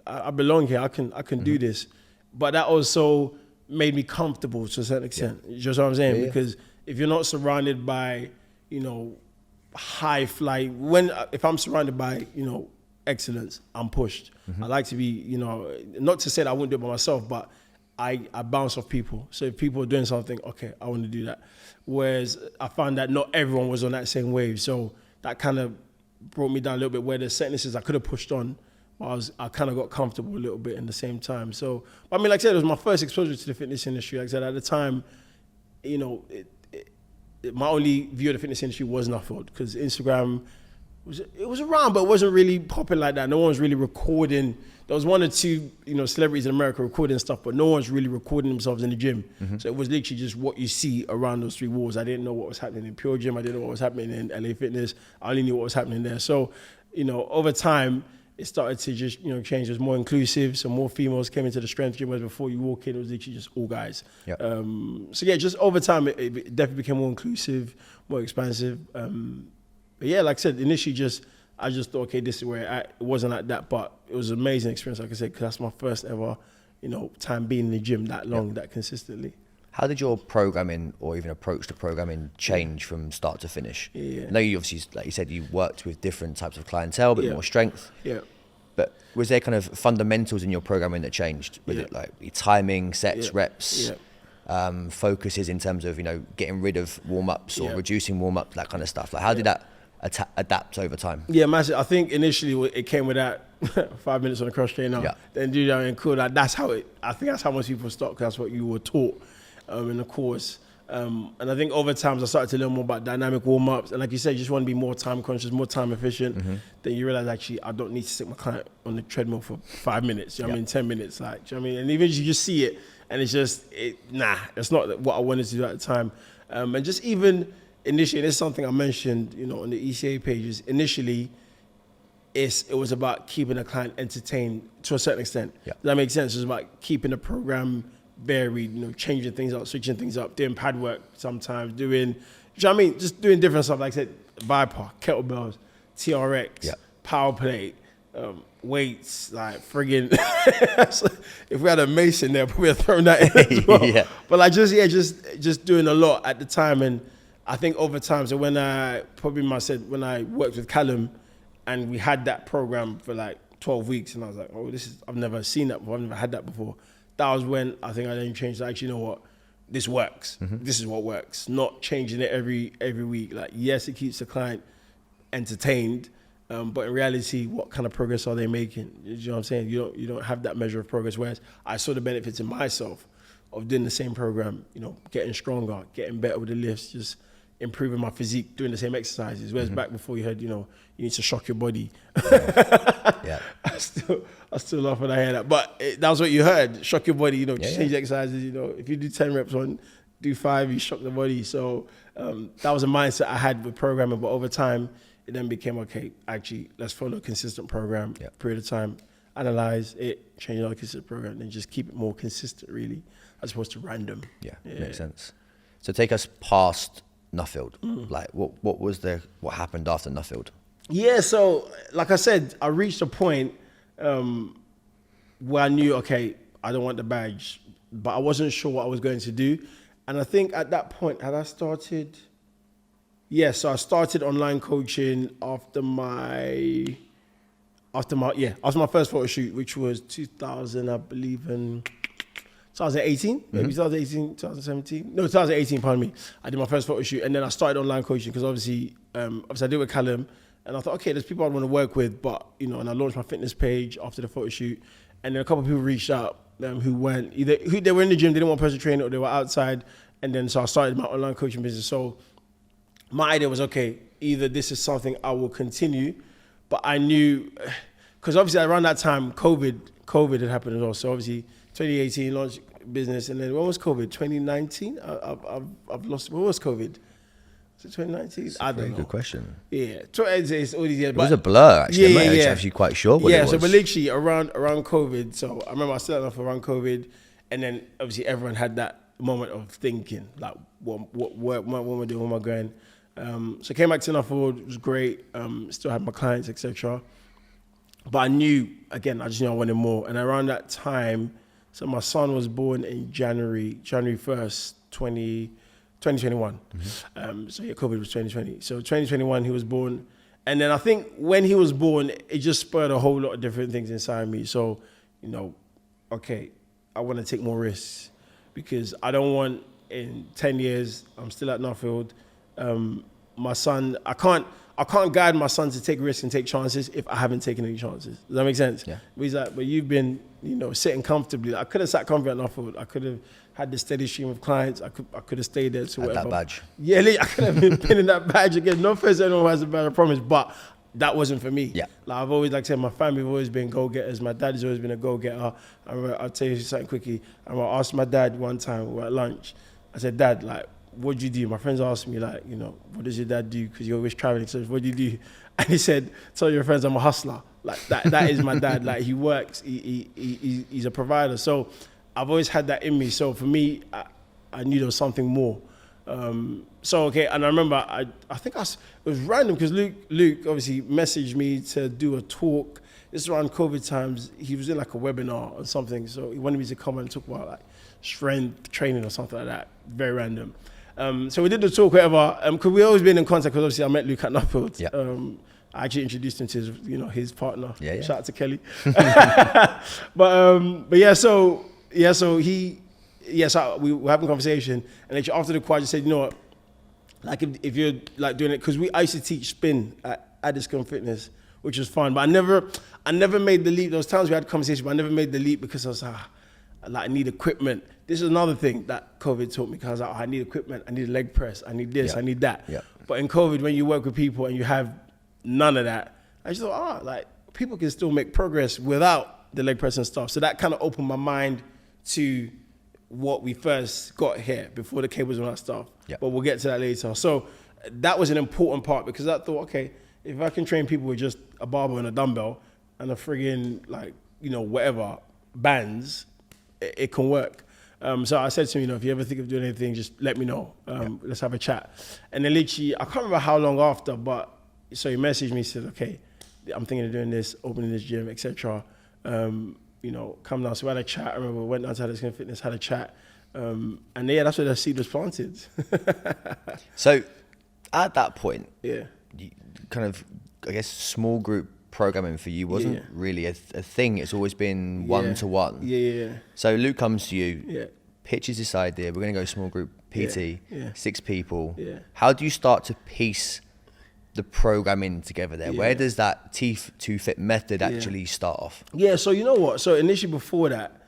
I belong here. I can do this. But that also made me comfortable to a certain extent. You know what I'm saying? Because if you're not surrounded by, you know, high flight, if I'm surrounded by, you know, excellence, I'm pushed. I like to be, you know, not to say that I wouldn't do it by myself, but I bounce off people. So if people are doing something, okay, I want to do that. Whereas I found that not everyone was on that same wave. So that kind of brought me down a little bit, where there's sentences I could have pushed on. I kind of got comfortable a little bit in the same time. So, I mean, like I said, it was my first exposure to the fitness industry. Like I said, at the time, you know, my only view of the fitness industry was Nuffield, because Instagram was around, but it wasn't really popping like that. No one was really recording. There was 1 or 2, you know, celebrities in America recording stuff, but no one's really recording themselves in the gym. So it was literally just what you see around those 3 walls. I didn't know what was happening in Pure Gym. I didn't know what was happening in LA Fitness. I only knew what was happening there. So, you know, over time, it started to just, you know, change. It was more inclusive. So more females came into the strength gym, whereas before you walk in, it was literally just all guys. So yeah, just over time, it definitely became more inclusive, more expansive. But yeah, like I said, initially I just thought, okay, this is where it wasn't like that, but it was an amazing experience, like I said, because that's my first ever, you know, time being in the gym that long, that consistently. How did your programming or even approach to programming change from start to finish? I know you obviously, like you said, you worked with different types of clientele, but more strength. But was there kind of fundamentals in your programming that changed? Was it like timing, sets, reps, focuses in terms of, you know, getting rid of warm-ups or reducing warm-ups, that kind of stuff? Like how did that adapt over time? Yeah, massive. I think initially it came with that 5 minutes on the cross trainer, then do that and cool. That's how I think that's how most people start, because that's what you were taught in the course. And I think over time, I started to learn more about dynamic warm-ups. And like you said, you just want to be more time conscious, more time efficient. Then you realize, actually, I don't need to stick my client on the treadmill for 5 minutes. You know what I mean? 10 minutes. Like, do you know what I mean? And even you just see it, and it's just, it's not what I wanted to do at the time. And just even initially, this is something I mentioned, you know, on the ECA pages. Initially, it was about keeping the client entertained to a certain extent. Does that make sense? It was about keeping the program varied, you know, changing things up, switching things up, doing pad work sometimes, doing, you know what I mean? Just doing different stuff, like I said, Viper, kettlebells, TRX, power plate, weights, like friggin'. If we had a mason there, probably have thrown that in as well. Yeah. But like just doing a lot at the time, and I think over time. So when I worked with Callum, and we had that program for like 12 weeks, and I was like, oh, I've never seen that before. I've never had that before. That was when I think I then changed. Like, actually, you know what? This works. This is what works. Not changing it every week. Like, yes, it keeps the client entertained, but in reality, what kind of progress are they making? You know what I'm saying? You don't have that measure of progress. Whereas I saw the benefits in myself of doing the same program. You know, getting stronger, getting better with the lifts, just improving my physique, doing the same exercises. Whereas back before you heard, you know, you need to shock your body. Yeah. I still laugh when I hear that. But that was what you heard. Shock your body, you know, change the exercises, you know. If you do 10 reps on, do 5, you shock the body. So that was a mindset I had with programming. But over time, it then became, okay, actually, let's follow a consistent program, period of time, analyze it, change another consistent program, and just keep it more consistent, really, as opposed to random. Yeah, makes sense. So take us past Nuffield. Like, what happened after Nuffield? Yeah, so like I said, I reached a point where I knew, okay, I don't want the badge, but I wasn't sure what I was going to do. And I think at that point, had I started? Yeah, so I started online coaching after my first photo shoot, which was 2000, I believe, in 2018, maybe 2018, 2017. No, 2018, pardon me. I did my first photo shoot, and then I started online coaching because obviously I did it with Callum. And I thought, okay, there's people I want to work with, but, you know, and I launched my fitness page after the photo shoot. And then a couple of people reached out who they were in the gym, they didn't want personal training, or they were outside. And then so I started my online coaching business. So my idea was, okay, either this is something I will continue, but I knew, because obviously around that time, COVID had happened as well. So obviously 2018 launched business. And then when was COVID? 2019? I've lost, when was COVID? 2019? I don't know. Good question. Yeah, it's all these years. It was a blur, actually. I'm not actually quite sure what it was. So but literally around COVID. So I remember I started off around COVID, and then obviously everyone had that moment of thinking, like, what am I doing? Where am I going? So I came back to Nuffield. It was great. Still had my clients, etc. But I knew, again, I just knew I wanted more. And around that time, so my son was born in January 1st, 2021. So yeah, COVID was 2020. So 2021, he was born. And then I think when he was born, it just spurred a whole lot of different things inside me. So, you know, okay, I want to take more risks because I don't want in 10 years, I'm still at Nuffield. My son, I can't guide my son to take risks and take chances if I haven't taken any chances. Does that make sense? Yeah. But he's like, but you've been, you know, sitting comfortably. I could have sat comfortably at Nuffield. I could have had the steady stream of clients. I could have stayed there to whatever. That badge. Yeah, I could have been in that badge again. No offense to anyone who has a badge, I promise, but that wasn't for me. Yeah. Like I've always, like I said, my family have always been go-getters. My dad has always been a go-getter. I'll tell you something quickly. I asked my dad one time, we were at lunch. I said, Dad, like, what do you do? My friends asked me, like, you know, what does your dad do? Because you're always traveling. So what do you do? And he said, tell your friends I'm a hustler. Like that is my dad. Like he works. He's a provider. So I've always had that in me. So for me, I knew there was something more. So, okay, and I remember, I think it was random because Luke obviously messaged me to do a talk. This is around COVID times. He was in like a webinar or something. So he wanted me to come and talk about like strength training or something like that. Very random. So we did the talk, whatever, because we always been in contact because obviously I met Luke at Nuffield. Yeah. I actually introduced him to his partner. Yeah. Shout out to Kelly. So we were having a conversation, and then after the quad, I said, you know what, like if you're like doing it, because I used to teach spin at Kassim Fitness, which was fun, but I never made the leap. There was times we had a conversation, but I never made the leap because I was I need equipment. This is another thing that COVID taught me, because I was like, I need equipment, I need a leg press, I need this, I need that. Yeah. But in COVID, when you work with people and you have none of that, I just thought, like people can still make progress without the leg press and stuff. So that kind of opened my mind to what we first got here before the cables and that stuff. Yeah. But we'll get to that later. So that was an important part, because I thought, okay, if I can train people with just a barbell and a dumbbell and a friggin' whatever bands, it can work. So I said to him, if you ever think of doing anything, just let me know. Let's have a chat. And then literally, I can't remember how long after, but so he messaged me, said, okay, I'm thinking of doing this, opening this gym, etc. You know, come down. So we had a chat. I remember we went down to Esene Fitness, had a chat. And yeah, that's where the seed was planted. So at that point, Yeah. you kind of, I guess, small group programming for you wasn't really a thing. It's always been one-to-one. Yeah. So Luke comes to you, Yeah. pitches this idea, we're going to go small group PT, Yeah. 6 people. Yeah. How do you start to piece the programming together there? Yeah. Where does that T2FIT method actually start off? Yeah, so you know what? So initially before that,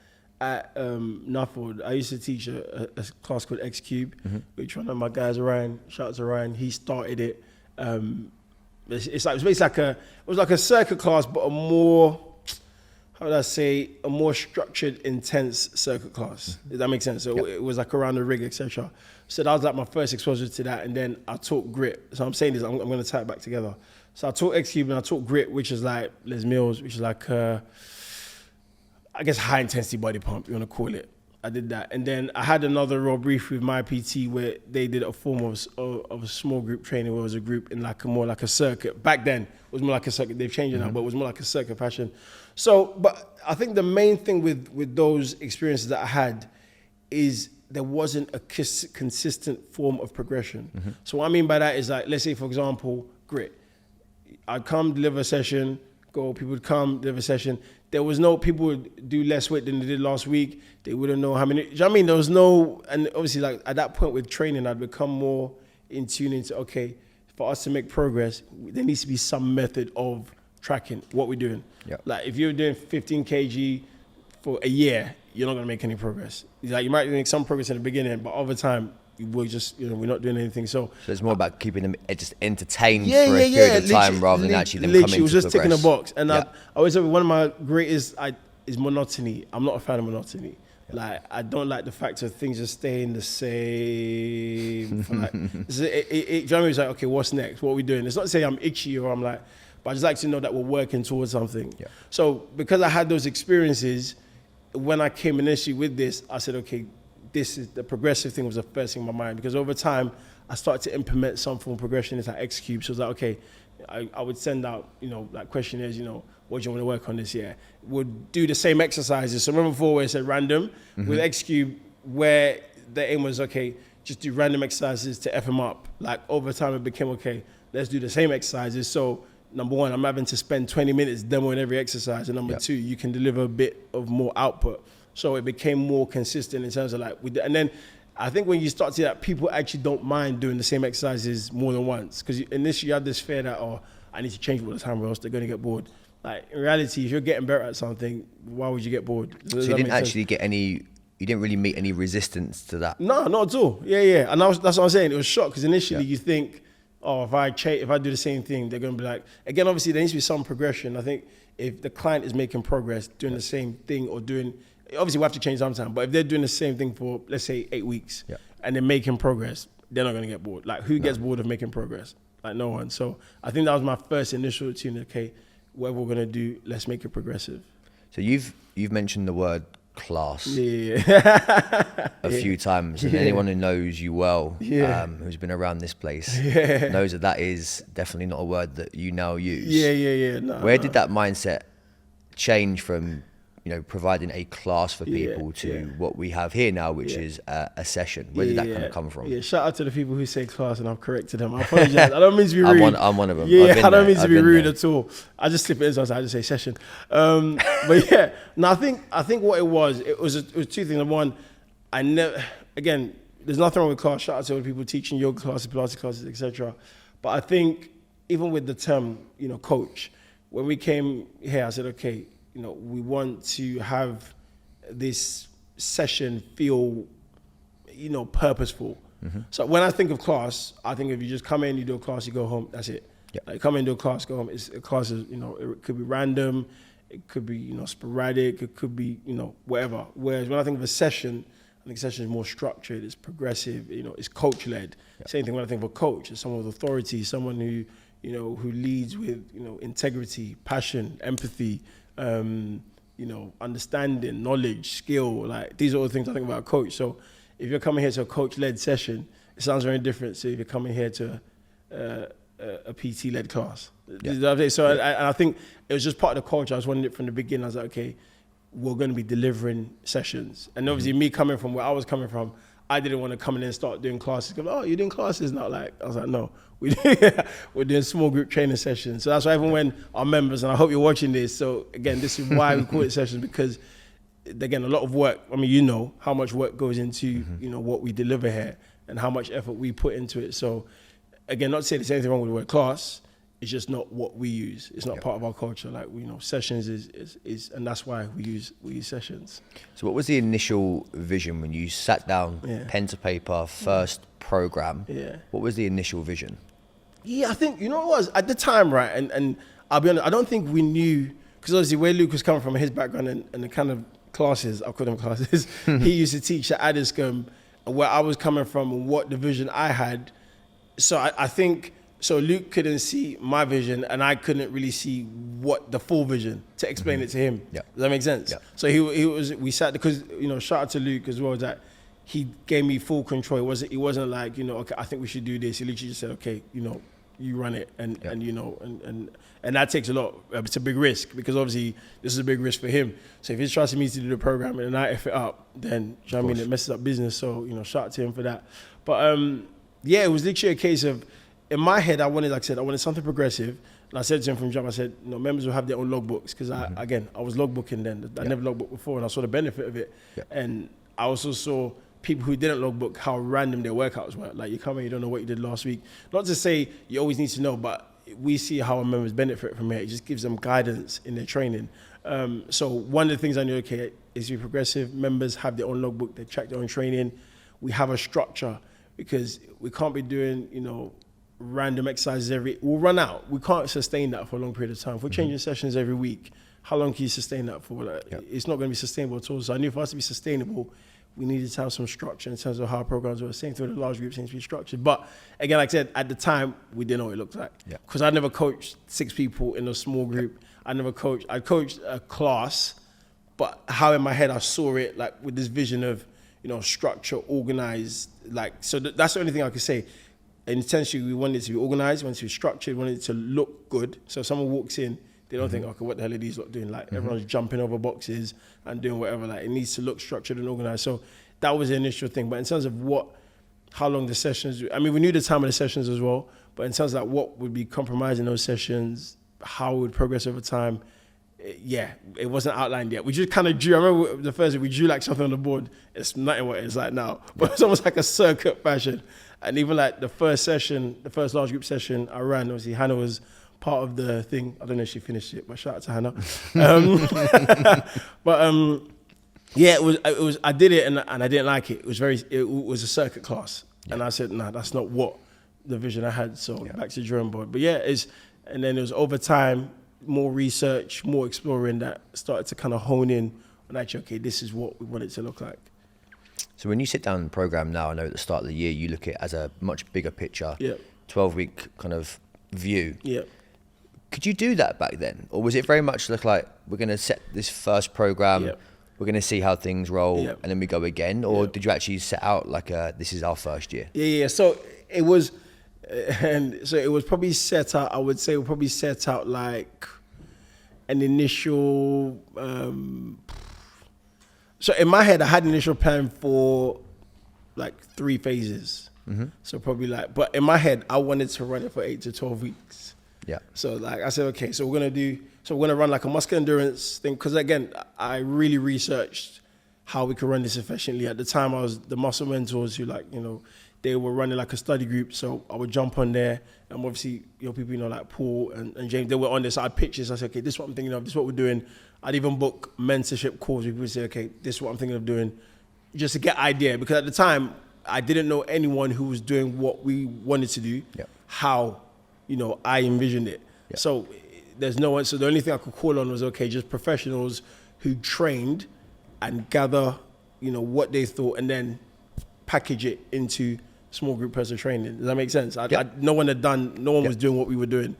at Nuffield, I used to teach a class called X Cube, which one of my guys, Ryan, shout out to Ryan, he started it. It was like a circuit class, but a more, how would I say, a more structured, intense circuit class. Does that make sense? So it was like around the rig, etc. So that was like my first exposure to that, and then I taught grit. So I'm saying this, I'm going to tie it back together. So I taught X Cube and I taught grit, which is like Les Mills, which is like, I guess, high intensity body pump, you want to call it. I did that. And then I had another raw brief with my PT where they did a form of a small group training where it was a group in like more like a circuit. Back then, it was more like a circuit. They've changed it now, but it was more like a circuit fashion. So, but I think the main thing with those experiences that I had is there wasn't a consistent form of progression. So what I mean by that is like, let's say, for example, grit. I'd come, deliver a session, go, people would come, deliver a session. There was no, people would do less weight than they did last week. They wouldn't know how many, do you know what I mean? There was no, and obviously like at that point with training, I'd become more in tune into, okay, for us to make progress, there needs to be some method of tracking what we're doing. Yep. Like if you're doing 15 kg for a year, you're not gonna make any progress. Like you might make some progress in the beginning, but over time, we're just, you know, we're not doing anything. So it's more about keeping them just entertained for a period of time rather than actually them coming to progress. Literally, it was just ticking a box. And I always say one of my greatest is monotony. I'm not a fan of monotony. Like, I don't like the fact of things just staying the same. For like, do you know what I mean? It's like, okay, what's next? What are we doing? It's not to say I'm itchy or I'm like, but I just like to know that we're working towards something. Yeah. So because I had those experiences, when I came initially with this, I said, okay, this is the progressive thing was the first thing in my mind, because over time I started to implement some form of progression into X Cube. So it was like, okay, I would send out, you know, like questionnaires, you know, what do you want to work on this year? Would do the same exercises. So remember before where it said random, with X Cube, where the aim was, okay, just do random exercises to F them up. Like over time it became, okay, let's do the same exercises. So number one, I'm having to spend 20 minutes demoing every exercise. And number two, you can deliver a bit of more output. So it became more consistent in terms of like, and then I think when you start to see that people actually don't mind doing the same exercises more than once, because initially you had this fear that, oh, I need to change all the time or else they're going to get bored. Like in reality, if you're getting better at something, why would you get bored? So you didn't actually get any, you didn't really meet any resistance to that? No, not at all. Yeah. And that's what I'm saying. It was shock because initially you think, oh, if I do the same thing, they're going to be like, again, obviously there needs to be some progression. I think if the client is making progress, doing the same thing or doing, obviously we have to change sometime, but if they're doing the same thing for, let's say 8 weeks and they're making progress, they're not going to get bored. Like who gets bored of making progress? Like no one. So I think that was my first initial tune. Okay, whatever we're going to do, let's make it progressive. So you've mentioned the word class a few times, and anyone who knows you well, who's been around this place, knows that is definitely not a word that you now use. Where did that mindset change from, you know, providing a class for people to what we have here now, which is a session? Where did that kind of come from? Yeah, shout out to the people who say class, and I've corrected them. I apologize. I don't mean to be rude. I'm one of them. Yeah, I don't mean to be rude at all. I just slip it in sometimes. I just say session. But yeah, no, I think what it was two things. Number one, again, there's nothing wrong with class. Shout out to all the people teaching yoga classes, Pilates classes, etc. But I think even with the term, you know, coach, when we came here, I said, okay, you know, we want to have this session feel, you know, purposeful. So when I think of class, I think if you just come in, you do a class, you go home, that's it. Like come in, do a class, go home. It's a class is, you know, it could be random, it could be, you know, sporadic, it could be, you know, whatever. Whereas when I think of a session, I think session is more structured, it's progressive, you know, it's coach-led. Same thing when I think of a coach, it's someone with authority, someone who, you know, who leads with, you know, integrity, passion, empathy, you know, understanding, knowledge, skill. Like these are all the things I think about a coach. So if you're coming here to a coach-led session, it sounds very different. So if you're coming here to a PT-led class. Yeah. So and I think it was just part of the culture. I was wanting it from the beginning. I was like, okay, we're going to be delivering sessions. And obviously me coming from where I was coming from, I didn't want to come in and start doing classes. Oh, you're doing classes now? Like, I was like, no, we're doing small group training sessions. So that's why even when our members, and I hope you're watching this, so again, this is why we call it sessions, because again, a lot of work, I mean, you know how much work goes into, you know, what we deliver here and how much effort we put into it. So again, not to say there's anything wrong with the word class, it's just not what we use. It's not part of our culture. Like, you know, sessions is, and that's why we use sessions. So what was the initial vision when you sat down, pen to paper, first program? Yeah. What was the initial vision? Yeah, I think, you know what it was? At the time, right, and I'll be honest, I don't think we knew, because obviously where Luke was coming from, his background and the kind of classes, I call them classes, he used to teach at Addiscombe, where I was coming from and what the vision I had. So I think, so Luke couldn't see my vision and I couldn't really see what the full vision to explain it to him. Yeah. Does that make sense? Yeah. So we sat, because, you know, shout out to Luke as well, that he gave me full control. It wasn't like, you know, okay, I think we should do this. He literally just said, okay, you know, you run it, and you know, and that takes a lot. It's a big risk, because obviously this is a big risk for him. So if he's trusting me to do the program and I F it up, then, do you know what I mean, it messes up business. So, you know, shout out to him for that. But yeah, it was literally a case of, in my head, I wanted, like I said, I wanted something progressive. And I said to him from jump, I said, you know, members will have their own logbooks, because I was logbooking then. I never logbooked before, and I saw the benefit of it. Yeah. And I also saw people who didn't logbook, how random their workouts were. Like, you come in, you don't know what you did last week. Not to say you always need to know, but we see how our members benefit from it. It just gives them guidance in their training. So one of the things I knew, okay, is we progressive. Members have their own logbook, they track their own training. We have a structure, because we can't be doing, you know, random exercises we'll run out. We can't sustain that for a long period of time. If we're changing sessions every week, how long can you sustain that for? Like, it's not going to be sustainable at all. So I knew for us to be sustainable, we needed to have some structure in terms of how our programs were. Same thing with the large groups, seems to be structured. But again, like I said, at the time, we didn't know what it looked like. Because I never coached 6 people in a small group. I coached a class, but how in my head I saw it, like with this vision of, you know, structure, organized, like, so that's the only thing I could say. And essentially, we wanted it to be organized, we wanted it to be structured, we wanted it to look good. So if someone walks in, they don't think, okay, what the hell are these lot doing? Like, everyone's jumping over boxes and doing whatever. Like, it needs to look structured and organized. So that was the initial thing. But in terms of how long the sessions, I mean, we knew the time of the sessions as well. But in terms of like what would be compromised in those sessions, how it would progress over time, it wasn't outlined yet. We just kind of drew. I remember the first day we drew like something on the board. It's nothing what it's like now, but it's almost like a circuit fashion. And even like the first session, the first large group session I ran, obviously Hannah was part of the thing. I don't know if she finished it, but shout out to Hannah. Yeah, it was. I did it and I didn't like it. It was a circuit class, and I said, nah, that's not what the vision I had. So back to the drawing board. But yeah, and then it was over time, more research, more exploring, that started to kind of hone in on actually, okay, this is what we want it to look like. So when you sit down and program now, I know at the start of the year, you look at it as a much bigger picture, 12-week kind of view. Yeah. Could you do that back then? Or was it very much look like, we're going to set this first program, we're going to see how things roll, and then we go again? Or did you actually set out like, this is our first year? Yeah. So it was, it was probably set out, I would say, we probably set out like an initial, so in my head, I had an initial plan for like 3 phases. So probably like, but in my head, I wanted to run it for 8 to 12 weeks. Yeah. So like I said, okay, so we're gonna run like a muscle endurance thing, because again, I really researched how we could run this efficiently. At the time, I was the muscle mentors who, like, you know, they were running like a study group, so I would jump on there, and obviously, you know, people, you know, like Paul and James, they were on there, so I'd pitch this. I said, okay, this is what I'm thinking of, this is what we're doing. I'd even book mentorship calls where people would say, okay, this is what I'm thinking of doing, just to get idea, because at the time, I didn't know anyone who was doing what we wanted to do, how, you know, I envisioned it. So there's no one, so the only thing I could call on was, okay, just professionals who trained and gather, you know, what they thought, and then package it into small group personal training. Does that make sense? No one was doing what we were doing.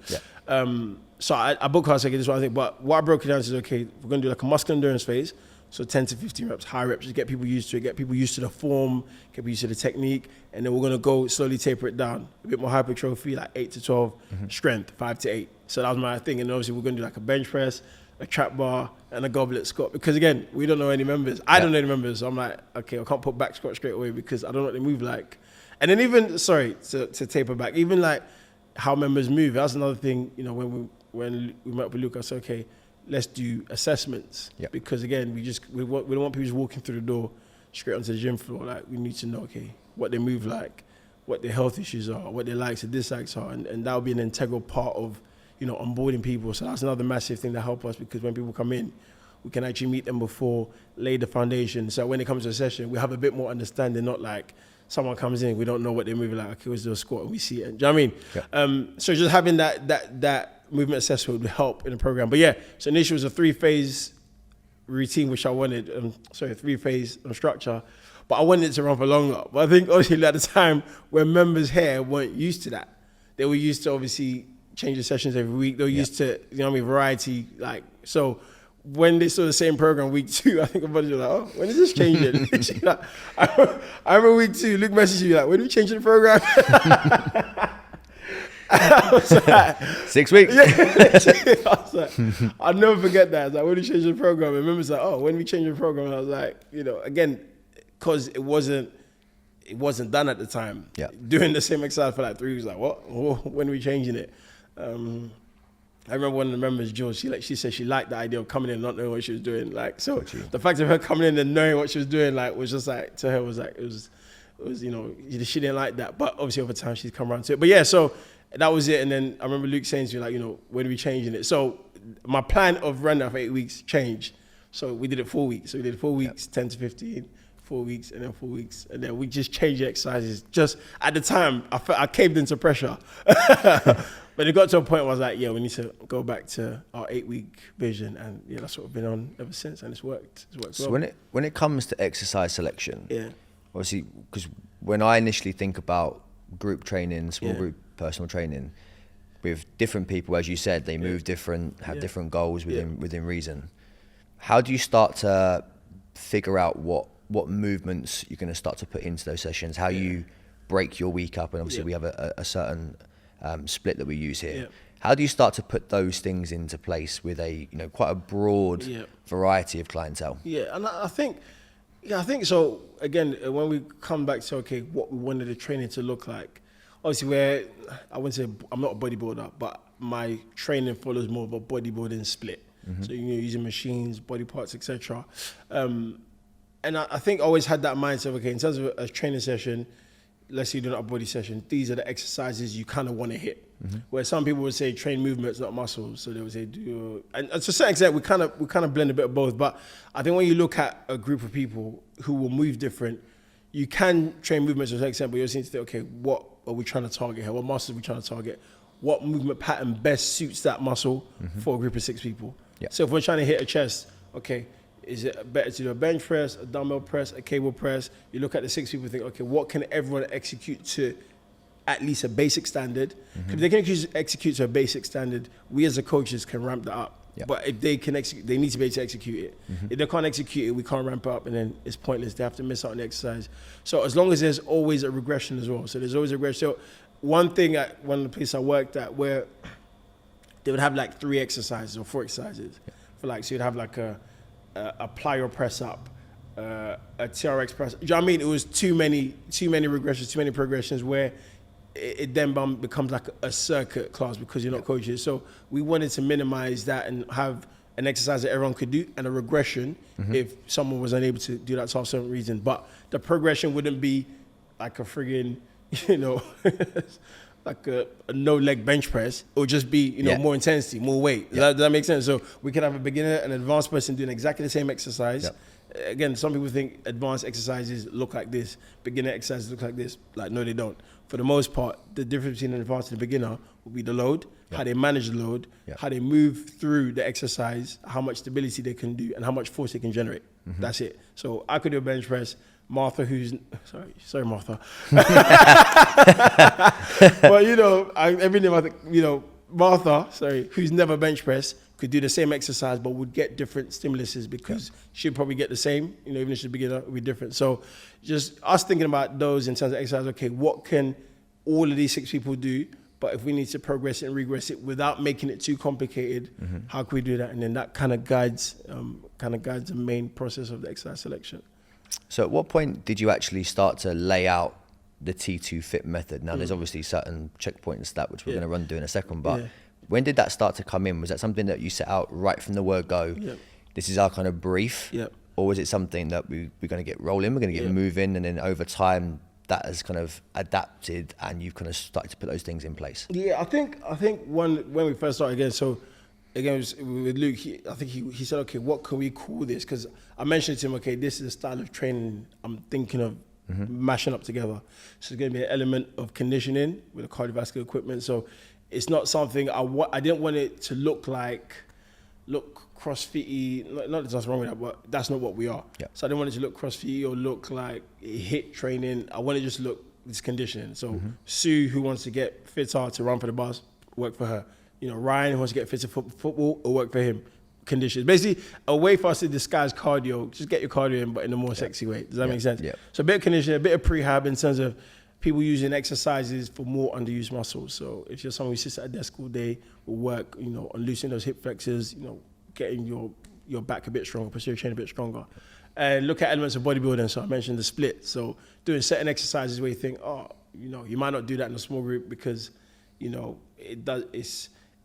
So I booked her, I said, okay, this is what I think. But what I broke it down is, okay, we're going to do like a muscle endurance phase. So 10 to 15 reps, high reps, just get people used to it, get people used to the form, get people used to the technique, and then we're gonna go slowly taper it down. A bit more hypertrophy, like 8 to 12, strength, 5 to 8. So that was my thing, and obviously we're gonna do like a bench press, a trap bar, and a goblet squat, because again, we don't know any members. I don't know any members, so I'm like, okay, I can't put back squat straight away because I don't know what they move like. And then even, sorry, to taper back, even like how members move, that's another thing, you know, when we met with Luke, I said, okay, let's do assessments. Because again, we don't want people just walking through the door straight onto the gym floor. Like, we need to know, okay, what they move like, what their health issues are, what their likes and dislikes are, and that will be an integral part of, you know, onboarding people. So that's another massive thing that helps us, because when people come in, we can actually meet them before, lay the foundation. So when it comes to a session, we have a bit more understanding, not like someone comes in, we don't know what they're moving like, okay, let's do a squat and we see it. Do you know what I mean? So just having that movement assessment would help in the program. But yeah, so initially it was a 3-phase routine, which I wanted, 3-phase structure, but I wanted it to run for longer. But I think obviously at the time when members here weren't used to that, they were used to obviously change the sessions every week. They were used to, you know what I mean, variety. Like, so when they saw the same program week 2, I think everybody was like, oh, when is this changing? I remember week 2, Luke messaged me like, when are we changing the program? I was like, 6 weeks. Yeah, I was like, I'll never forget that. I was like, when we change the program, and members like, oh, when we change the program, and I was like, you know, again, because it wasn't done at the time. Doing the same exercise for like 3 weeks, like, what? When are we changing it? I remember one of the members, George, she said she liked the idea of coming in and not knowing what she was doing. Like, so the fact of her coming in and knowing what she was doing, like, was just like, to her was like, it was, you know, she didn't like that. But obviously over time she's come around to it. But yeah, so that was it. And then I remember Luke saying to me, like, you know, when are we changing it? So my plan of running that for 8 weeks changed. So we did it 4 weeks. So we did 4 weeks, 10 to 15, 4 weeks, and then 4 weeks. And then we just changed the exercises. Just at the time, I caved into pressure. But it got to a point where I was like, yeah, we need to go back to our 8-week vision. And yeah, that's what we've been on ever since. And it's worked. So well. When it comes to exercise selection, obviously, because when I initially think about group training, small group personal training, with different people, as you said, they move different, have different goals within reason. How do you start to figure out what movements you're going to start to put into those sessions? How you break your week up? And obviously we have a certain split that we use here. How do you start to put those things into place with a, you know, quite a broad variety of clientele? And I think so. Again, when we come back to, okay, what we wanted the training to look like, obviously I wouldn't say I'm not a bodybuilder, but my training follows more of a bodybuilding split. So, you know, using machines, body parts, etc. And I think I always had that mindset of, okay, in terms of a training session, let's say you're doing a body session, these are the exercises you kind of want to hit. Where some people would say train movements, not muscles. So they would say and to a certain extent, we kind of blend a bit of both. But I think when you look at a group of people who will move different, you can train movements to a certain extent, but you also need to think, okay, what are we trying to target here? What muscles are we trying to target? What movement pattern best suits that muscle for a group of 6 people? So if we're trying to hit a chest, okay, is it better to do a bench press, a dumbbell press, a cable press? You look at the 6 people and think, okay, what can everyone execute to at least a basic standard? If they can execute to a basic standard, we as the coaches can ramp that up. But if they can execute, they need to be able to execute it. If they can't execute it, we can't ramp up, and then it's pointless. They have to miss out on the exercise. So as long as there's always a regression as well. So there's always a regression. So one thing at one of the places I worked at, where they would have like 3 exercises or 4 exercises. For like, so you'd have like a plyo press up, a TRX press. Do you know what I mean? It was too many regressions, too many progressions, where it then becomes like a circuit class because you're not coaches. So we wanted to minimize that and have an exercise that everyone could do and a regression if someone was unable to do that for some reason. But the progression wouldn't be like a friggin', you know, like a no leg bench press. It would just be, you know, more intensity, more weight. Does that make sense? So we could have a beginner and an advanced person doing exactly the same exercise. Again, some people think advanced exercises look like this, beginner exercises look like this. Like, no, they don't. For the most part, the difference between an advanced and a beginner will be the load, how they manage the load, how they move through the exercise, how much stability they can do, and how much force they can generate. That's it. So I could do a bench press. Martha, who's sorry, Martha. But you know, every name I think, you know, Martha, who's never bench pressed, could do the same exercise but would get different stimuluses because she'd probably get the same, even if she's a beginner, it would be different. So just us thinking about those in terms of exercise, okay, what can all of these 6 people do? But if we need to progress it and regress it without making it too complicated, how can we do that? And then that kind of guides the main process of the exercise selection. So at what point did you actually start to lay out the T2FIT method? Now there's obviously certain checkpoints that which we're going to run through in a second, but when did that start to come in? Was that something that you set out right from the word go? This is our kind of brief, or was it something that we're going to get rolling, we're going to get moving, and then over time that has kind of adapted and you've kind of started to put those things in place? Yeah, I think when we first started again, so again with Luke, I think he said, okay, what can we call this? Because I mentioned to him, okay, this is a style of training I'm thinking of mashing up together. So it's going to be an element of conditioning with the cardiovascular equipment. So it's not something I didn't want it to look CrossFit-y. Not that there's nothing wrong with that, but that's not what we are. So I didn't want it to look CrossFit-y or look like HIIT training. I wanted it just to look this conditioning. So Sue, who wants to get fitter to run for the bars, work for her. Ryan, who wants to get fitter for football, will work for him. Conditions. Basically, a way for us to disguise cardio, just get your cardio in, but in a more sexy way. Does that make sense? So a bit of conditioning, a bit of prehab in terms of people using exercises for more underused muscles. So if you're someone who sits at a desk all day, will work, on loosening those hip flexors, getting your back a bit stronger, posterior chain a bit stronger. And look at elements of bodybuilding. So I mentioned the split. So doing certain exercises where you think, you might not do that in a small group because,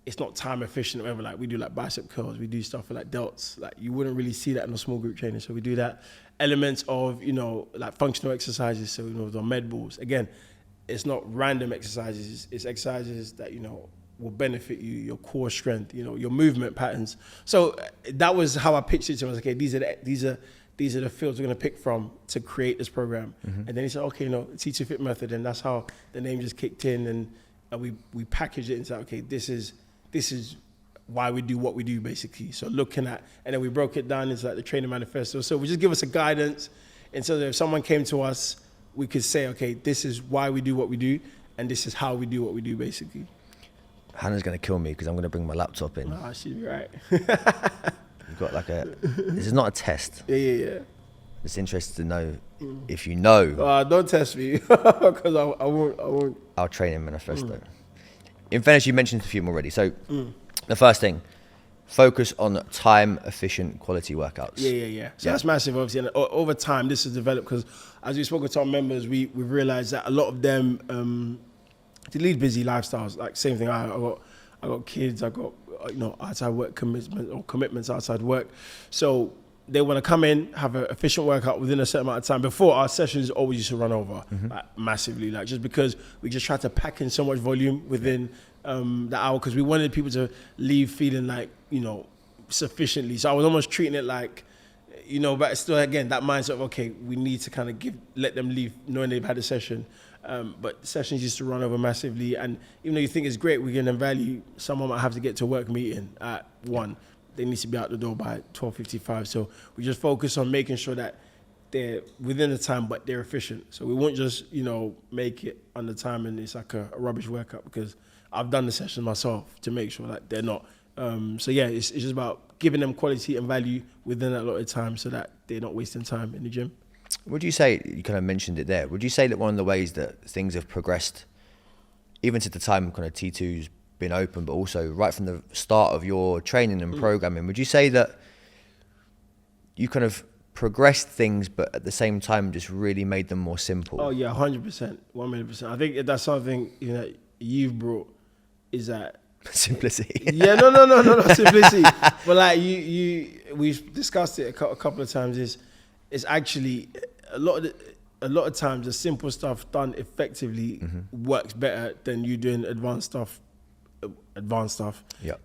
it's not time efficient or whatever. Like we do like bicep curls, we do stuff for like delts. Like you wouldn't really see that in a small group training. So we do that. Elements of, like functional exercises. So, the med balls. Again, it's not random exercises. It's exercises that, will benefit you, your core strength, your movement patterns. So that was how I pitched it to him. I was like, okay, these are the fields we're going to pick from to create this program. And then he said, okay, T2FIT method. And that's how the name just kicked in. And we packaged it into, okay, this is why we do what we do, basically. So looking at, and then we broke it down into like the training manifesto. So we just give us a guidance. And so that if someone came to us, we could say, okay, this is why we do what we do, and this is how we do what we do, basically. Hannah's going to kill me because I'm going to bring my laptop in. Oh, she'd be right. You've got this is not a test. Yeah. It's interesting to know if you know. Don't test me, because I won't. Our training manifesto. In fairness, you mentioned a few already. So the first thing, focus on time-efficient quality workouts. Yeah. So that's massive, obviously. And over time, this has developed because as we spoke to our members, we've realized that a lot of them, they lead busy lifestyles. Like same thing, I got kids, I got outside work commitments outside work. So they want to come in, have an efficient workout within a certain amount of time. Before, our sessions always used to run over massively, just because we just tried to pack in so much volume within the hour, because we wanted people to leave feeling sufficiently. So I was almost treating it like, but still, again, that mindset of, okay, we need to kind of let them leave knowing they've had a session. But sessions used to run over massively. And even though you think it's great, we're going to value, someone might have to get to a work meeting at 1. They need to be out the door by 12:55. So we just focus on making sure that they're within the time, but they're efficient. So we won't just, make it under time and it's like a rubbish workout, because I've done the session myself to make sure that they're not. It's just about giving them quality and value within that lot of time so that they're not wasting time in the gym. Would you say, you kind of mentioned it there, would you say that one of the ways that things have progressed, even to the time kind of T2's been open, but also right from the start of your training and programming, would you say that you kind of progressed things, but at the same time just really made them more simple? Oh yeah, 100%, 100%. I think that's something you've brought, is that simplicity. Yeah, no, not simplicity. But like we've discussed it a couple of times. It's actually a lot of times the simple stuff done effectively works better than you doing advanced stuff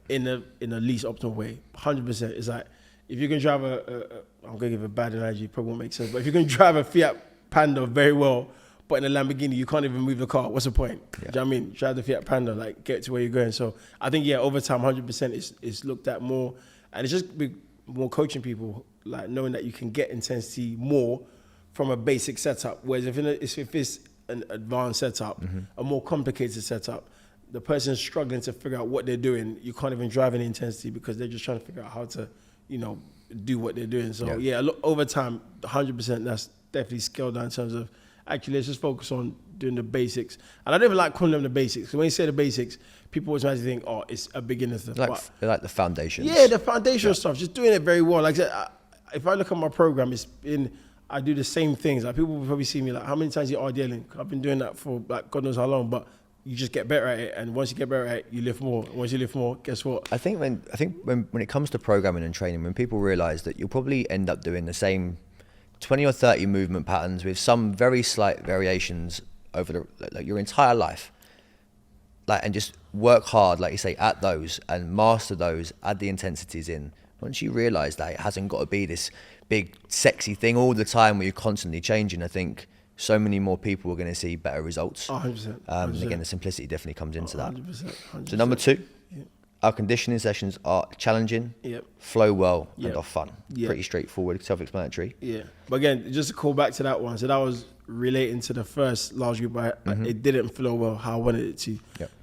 in a least optimal way. 100%. It's like if you can drive I'm gonna give a bad analogy, probably won't make sense, but if you can drive a Fiat Panda very well, but in a Lamborghini you can't even move the car, what's the point? Do you know what I mean? Drive the Fiat Panda, get to where you're going. So I think over time 100% is looked at more, and it's just more coaching people, knowing that you can get intensity more from a basic setup, whereas if it's an advanced setup, a more complicated setup, the person's struggling to figure out what they're doing, you can't even drive any intensity because they're just trying to figure out how to, do what they're doing. So over time, 100%, that's definitely scaled down in terms of, actually, let's just focus on doing the basics. And I don't even like calling them the basics. So when you say the basics, people always think, oh, it's a beginner thing. They're like the foundations. Yeah, the foundational stuff, just doing it very well. Like I said, if I look at my program, I do the same things. Like people will probably see me like, how many times you RDLing? I've been doing that for like God knows how long, but you just get better at it. And once you get better at it, you lift more. Once you lift more, guess what? I think when it comes to programming and training, when people realize that you'll probably end up doing the same 20 or 30 movement patterns with some very slight variations over your entire life, and just work hard, like you say, at those and master those, add the intensities in. Once you realize that it hasn't got to be this big sexy thing all the time where you're constantly changing, I think so many more people are going to see better results. 100%. And again, the simplicity definitely comes into that. 100%. So number 2, our conditioning sessions are challenging, flow well, and are fun. Pretty straightforward, self-explanatory. Yeah, but again, just to call back to that one, so that was relating to the first large group. It didn't flow well how I wanted it to.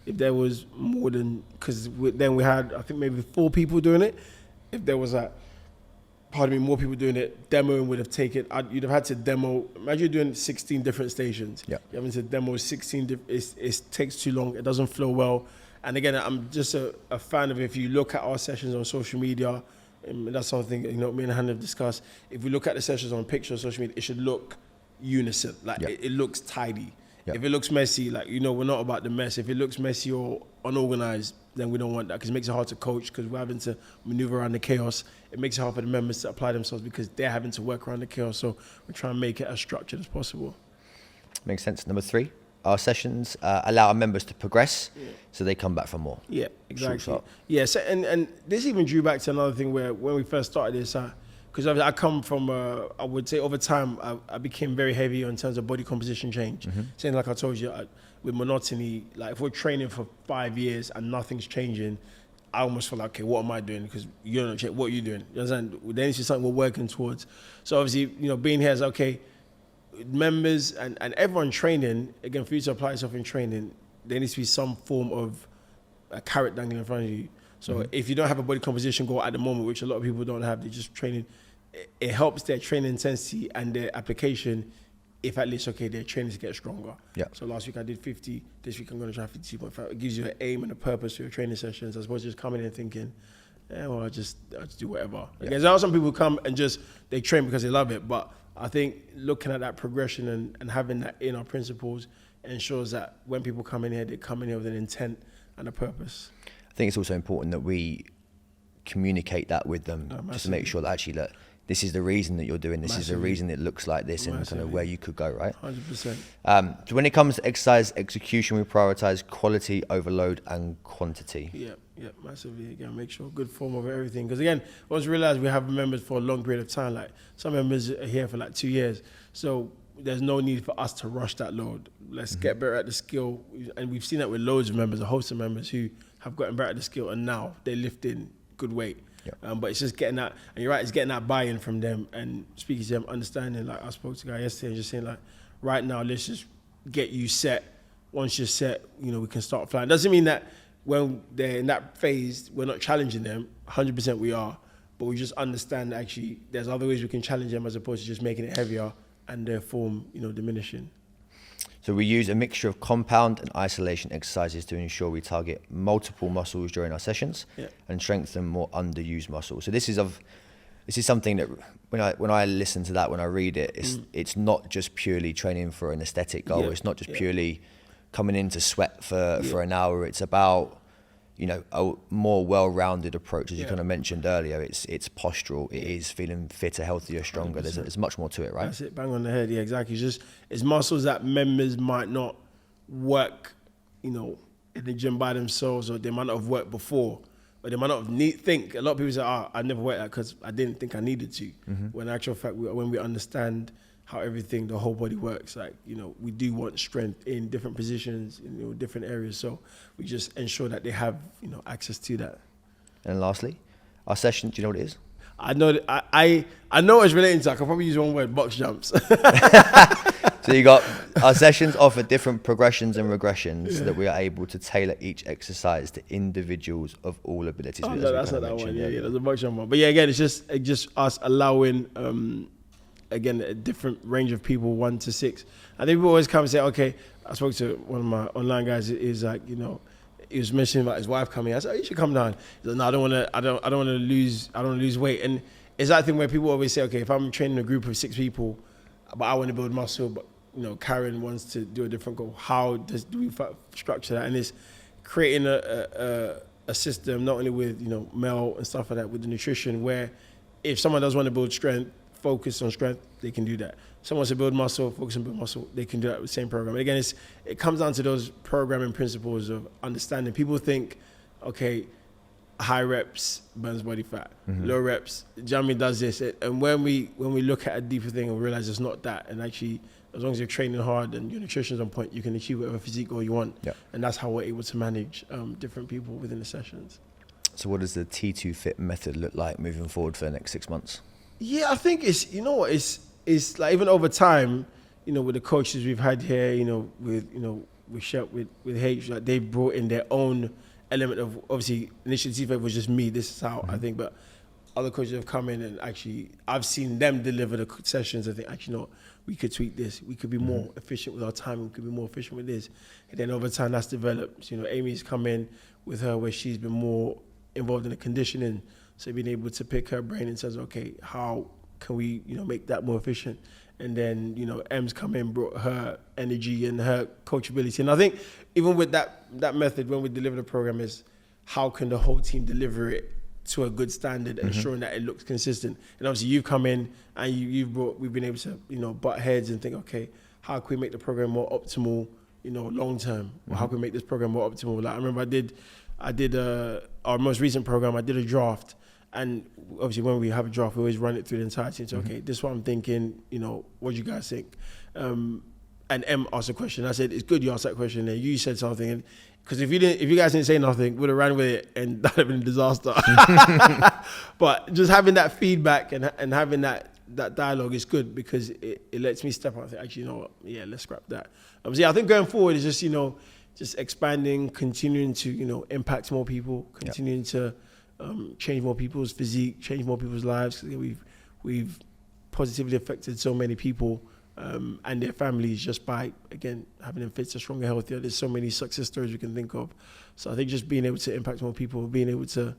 If there was more than, because then we had, I think maybe 4 people doing it. If there was more people doing it, demoing would have taken, you'd have had to demo, imagine you're doing 16 different stations. You're having to demo 16, it takes too long, it doesn't flow well. And again, I'm just a fan of, if you look at our sessions on social media, and that's something, me and Han have discussed, if we look at the sessions on pictures on social media, it should look unison, it looks tidy. If it looks messy, we're not about the mess. If it looks messy or unorganized, then we don't want that, because it makes it hard to coach, because we're having to maneuver around the chaos. It makes it hard for the members to apply themselves because they're having to work around the chaos. So we're trying to make it as structured as possible. Makes sense. Number 3, our sessions allow our members to progress, so they come back for more. Yeah, exactly. Yeah, so, and this even drew back to another thing where when we first started this, because I come from, I would say over time, I became very heavy in terms of body composition change. Saying, like I told you, with monotony, like if we're training for 5 years and nothing's changing, I almost feel like, okay, what am I doing? Because you don't know what you're doing. You understand? There needs to be something we're working towards. So obviously, being here is okay. Members and everyone training, again, for you to apply yourself in training, there needs to be some form of a carrot dangling in front of you. So if you don't have a body composition goal at the moment, which a lot of people don't have, they're just training, it helps their training intensity and their application if at least, their training to get stronger. So last week I did 50, this week I'm going to try 52.5. It gives you an aim and a purpose for your training sessions, as opposed to just coming in and thinking, I'll just do whatever. There are some people who come and they train because they love it, but I think looking at that progression and having that in our principles ensures that when people come in here, they come in here with an intent and a purpose. I think it's also important that we communicate that with them, just to make sure that actually, look, this is the reason that you're doing this, is the reason it looks like this, and kind of where you could go, right? 100%. So when it comes to exercise execution, we prioritize quality, overload, and quantity. Yeah, massively. Again, make sure good form of everything. Because again, once we realize we have members for a long period of time, like some members are here for like 2 years, so there's no need for us to rush that load. Let's get better at the skill. And we've seen that with loads of members, a host of members who have gotten better at the skill, and now they're lifting good weight. But it's just getting that, and you're right, it's getting that buy-in from them and speaking to them, understanding. Like I spoke to a guy yesterday and just saying, like, right now, let's just get you set. Once you're set, we can start flying. Doesn't mean that when they're in that phase, we're not challenging them. 100% we are, but we just understand that actually there's other ways we can challenge them as opposed to just making it heavier and their form, diminishing. So we use a mixture of compound and isolation exercises to ensure we target multiple muscles during our sessions and strengthen more underused muscles. So this is something that when I listen to that, when I read it, it's not just purely training for an aesthetic goal. It's not just purely coming in to sweat for an hour. It's about a more well-rounded approach, as you kind of mentioned earlier. It's postural. It is feeling fitter, healthier, stronger. There's much more to it, right? That's it, bang on the head. Yeah, exactly. It's muscles that members might not work, in the gym by themselves, or they might not have worked before, but they might not think. A lot of people say, I never worked that because I didn't think I needed to. When in actual fact, when we understand how everything, the whole body works, we do want strength in different positions, in different areas. So we just ensure that they have, access to that. And lastly, our session, do you know what it is? I know that I know it's relating to, I can probably use one word, box jumps. So you got Our sessions offer different progressions and regressions so that we are able to tailor each exercise to individuals of all abilities. Oh, no, that's not that one. Yeah, there's a bunch of them. But yeah, again, it's just us allowing, again, a different range of people, 1 to 6. I think people always come and say, okay, I spoke to one of my online guys. Is like, you know, he was mentioning about his wife coming. I said, oh, you should come down. He's like, no, I don't want to lose weight. And it's that thing where people always say, okay, if I'm training a group of 6 people, but I want to build muscle, but you know, Karen wants to do a different goal. How do we structure that? And it's creating a system, not only with, you know, Mel and stuff like that, with the nutrition, where if someone does want to build strength, focus on strength, they can do that. Someone wants to build muscle, focus on build muscle, they can do that with the same program. And again, it comes down to those programming principles of understanding. People think, okay, high reps burns body fat, low reps, Jamie does this. And when we look at a deeper thing and realize it's not that, and actually, as long as you're training hard and your nutrition's on point, you can achieve whatever physique goal you want. Yep. And that's how we're able to manage different people within the sessions. So what does the T2FIT method look like moving forward for the next 6 months? Yeah, I think it's, you know what, it's like even over time, you know, with the coaches we've had here, you know, with Shep, with H, like they brought in their own element of, obviously, initially T2FIT was just me, this is how I think, but other coaches have come in and actually, I've seen them deliver the sessions. I think, actually, no, we could tweak this. We could be more efficient with our time. We could be more efficient with this. And then over time, that's developed. You know, Amy's come in with her where she's been more involved in the conditioning. So being able to pick her brain and says, okay, how can we, you know, make that more efficient? And then, you know, M's come in, brought her energy and her coachability. And I think even with that method, when we deliver the program, is how can the whole team deliver it to a good standard, ensuring that it looks consistent. And obviously you've come in and we've been able to, you know, butt heads and think, okay, how can we make the program more optimal, you know, long term? Or how can we make this program more optimal? Like I remember I did our most recent program, I did a draft. And obviously when we have a draft, we always run it through the entire team. So, okay, this is what I'm thinking, you know, what do you guys think? And M asked a question. I said, it's good you asked that question. And you said something. Because if you guys didn't say nothing, we'd have ran with it and that would have been a disaster. But just having that feedback and having that dialogue is good, because it lets me step out and think, actually, you know what, yeah, let's scrap that. So yeah, I think going forward is just, you know, just expanding, continuing to, you know, impact more people, continuing to change more people's physique, change more people's lives. We've positively affected so many people and their families just by, again, having them fitter, stronger, healthier. There's so many success stories we can think of. So I think just being able to impact more people, being able to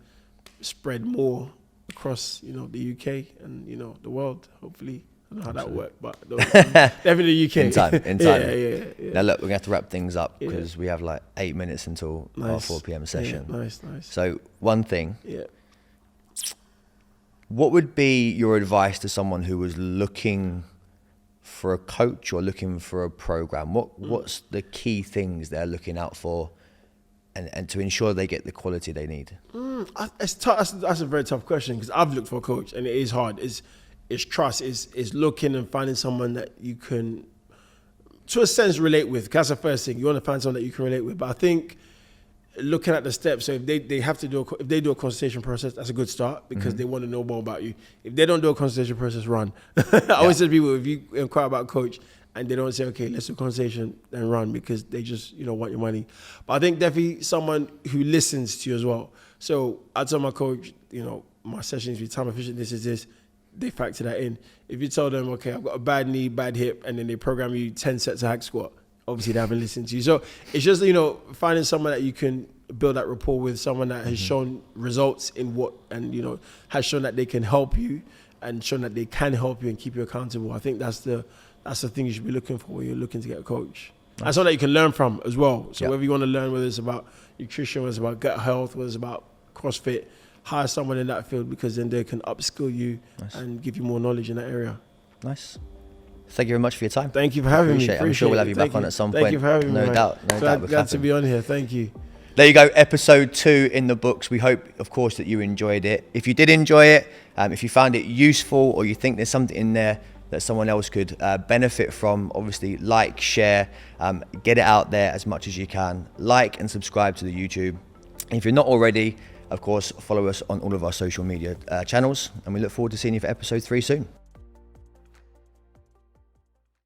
spread more across, you know, the UK and, you know, the world, hopefully. I don't know how that worked, but definitely the UK. In time. Yeah. Now look, we're going to have to wrap things up because we have like 8 minutes until our 4 p.m. session. Yeah, nice. So one thing. What would be your advice to someone who was looking for a coach or looking for a program? What's the key things they're looking out for and to ensure they get the quality they need? It's tough. That's a very tough question, because I've looked for a coach and it is hard. It's trust, is looking and finding someone that you can, to a sense, relate with. That's the first thing. You want to find someone that you can relate with. But I think looking at the steps, so if they do a consultation process, that's a good start, because they want to know more about you. If they don't do a consultation process, run. I always tell people, if you inquire about a coach and they don't say, okay, let's do a consultation, then run, because they just, you know, want your money. But I think definitely someone who listens to you as well. So I tell my coach, you know, my sessions be time efficient, this is this. They factor that in. If you tell them, okay, I've got a bad knee, bad hip, and then they program you 10 sets of hack squat, obviously they haven't listened to you. So it's just, you know, finding someone that you can build that rapport with, someone that has shown results in what, and, you know, has shown that they can help you and shown that they can help you and keep you accountable. I think that's the thing you should be looking for when you're looking to get a coach. Nice. And someone that you can learn from as well. So whether you want to learn, whether it's about nutrition, whether it's about gut health, whether it's about CrossFit, hire someone in that field, because then they can upskill you and give you more knowledge in that area. Nice. Thank you very much for your time. Thank you for having me. I'm sure we'll have you back on at some point. Thank you for having me. No doubt. Glad to be on here. Thank you. There you go, episode 2 in the books. We hope, of course, that you enjoyed it. If you did enjoy it, if you found it useful, or you think there's something in there that someone else could benefit from, obviously like, share, get it out there as much as you can. Like and subscribe to the YouTube. If you're not already, of course, follow us on all of our social media channels, and we look forward to seeing you for episode 3 soon.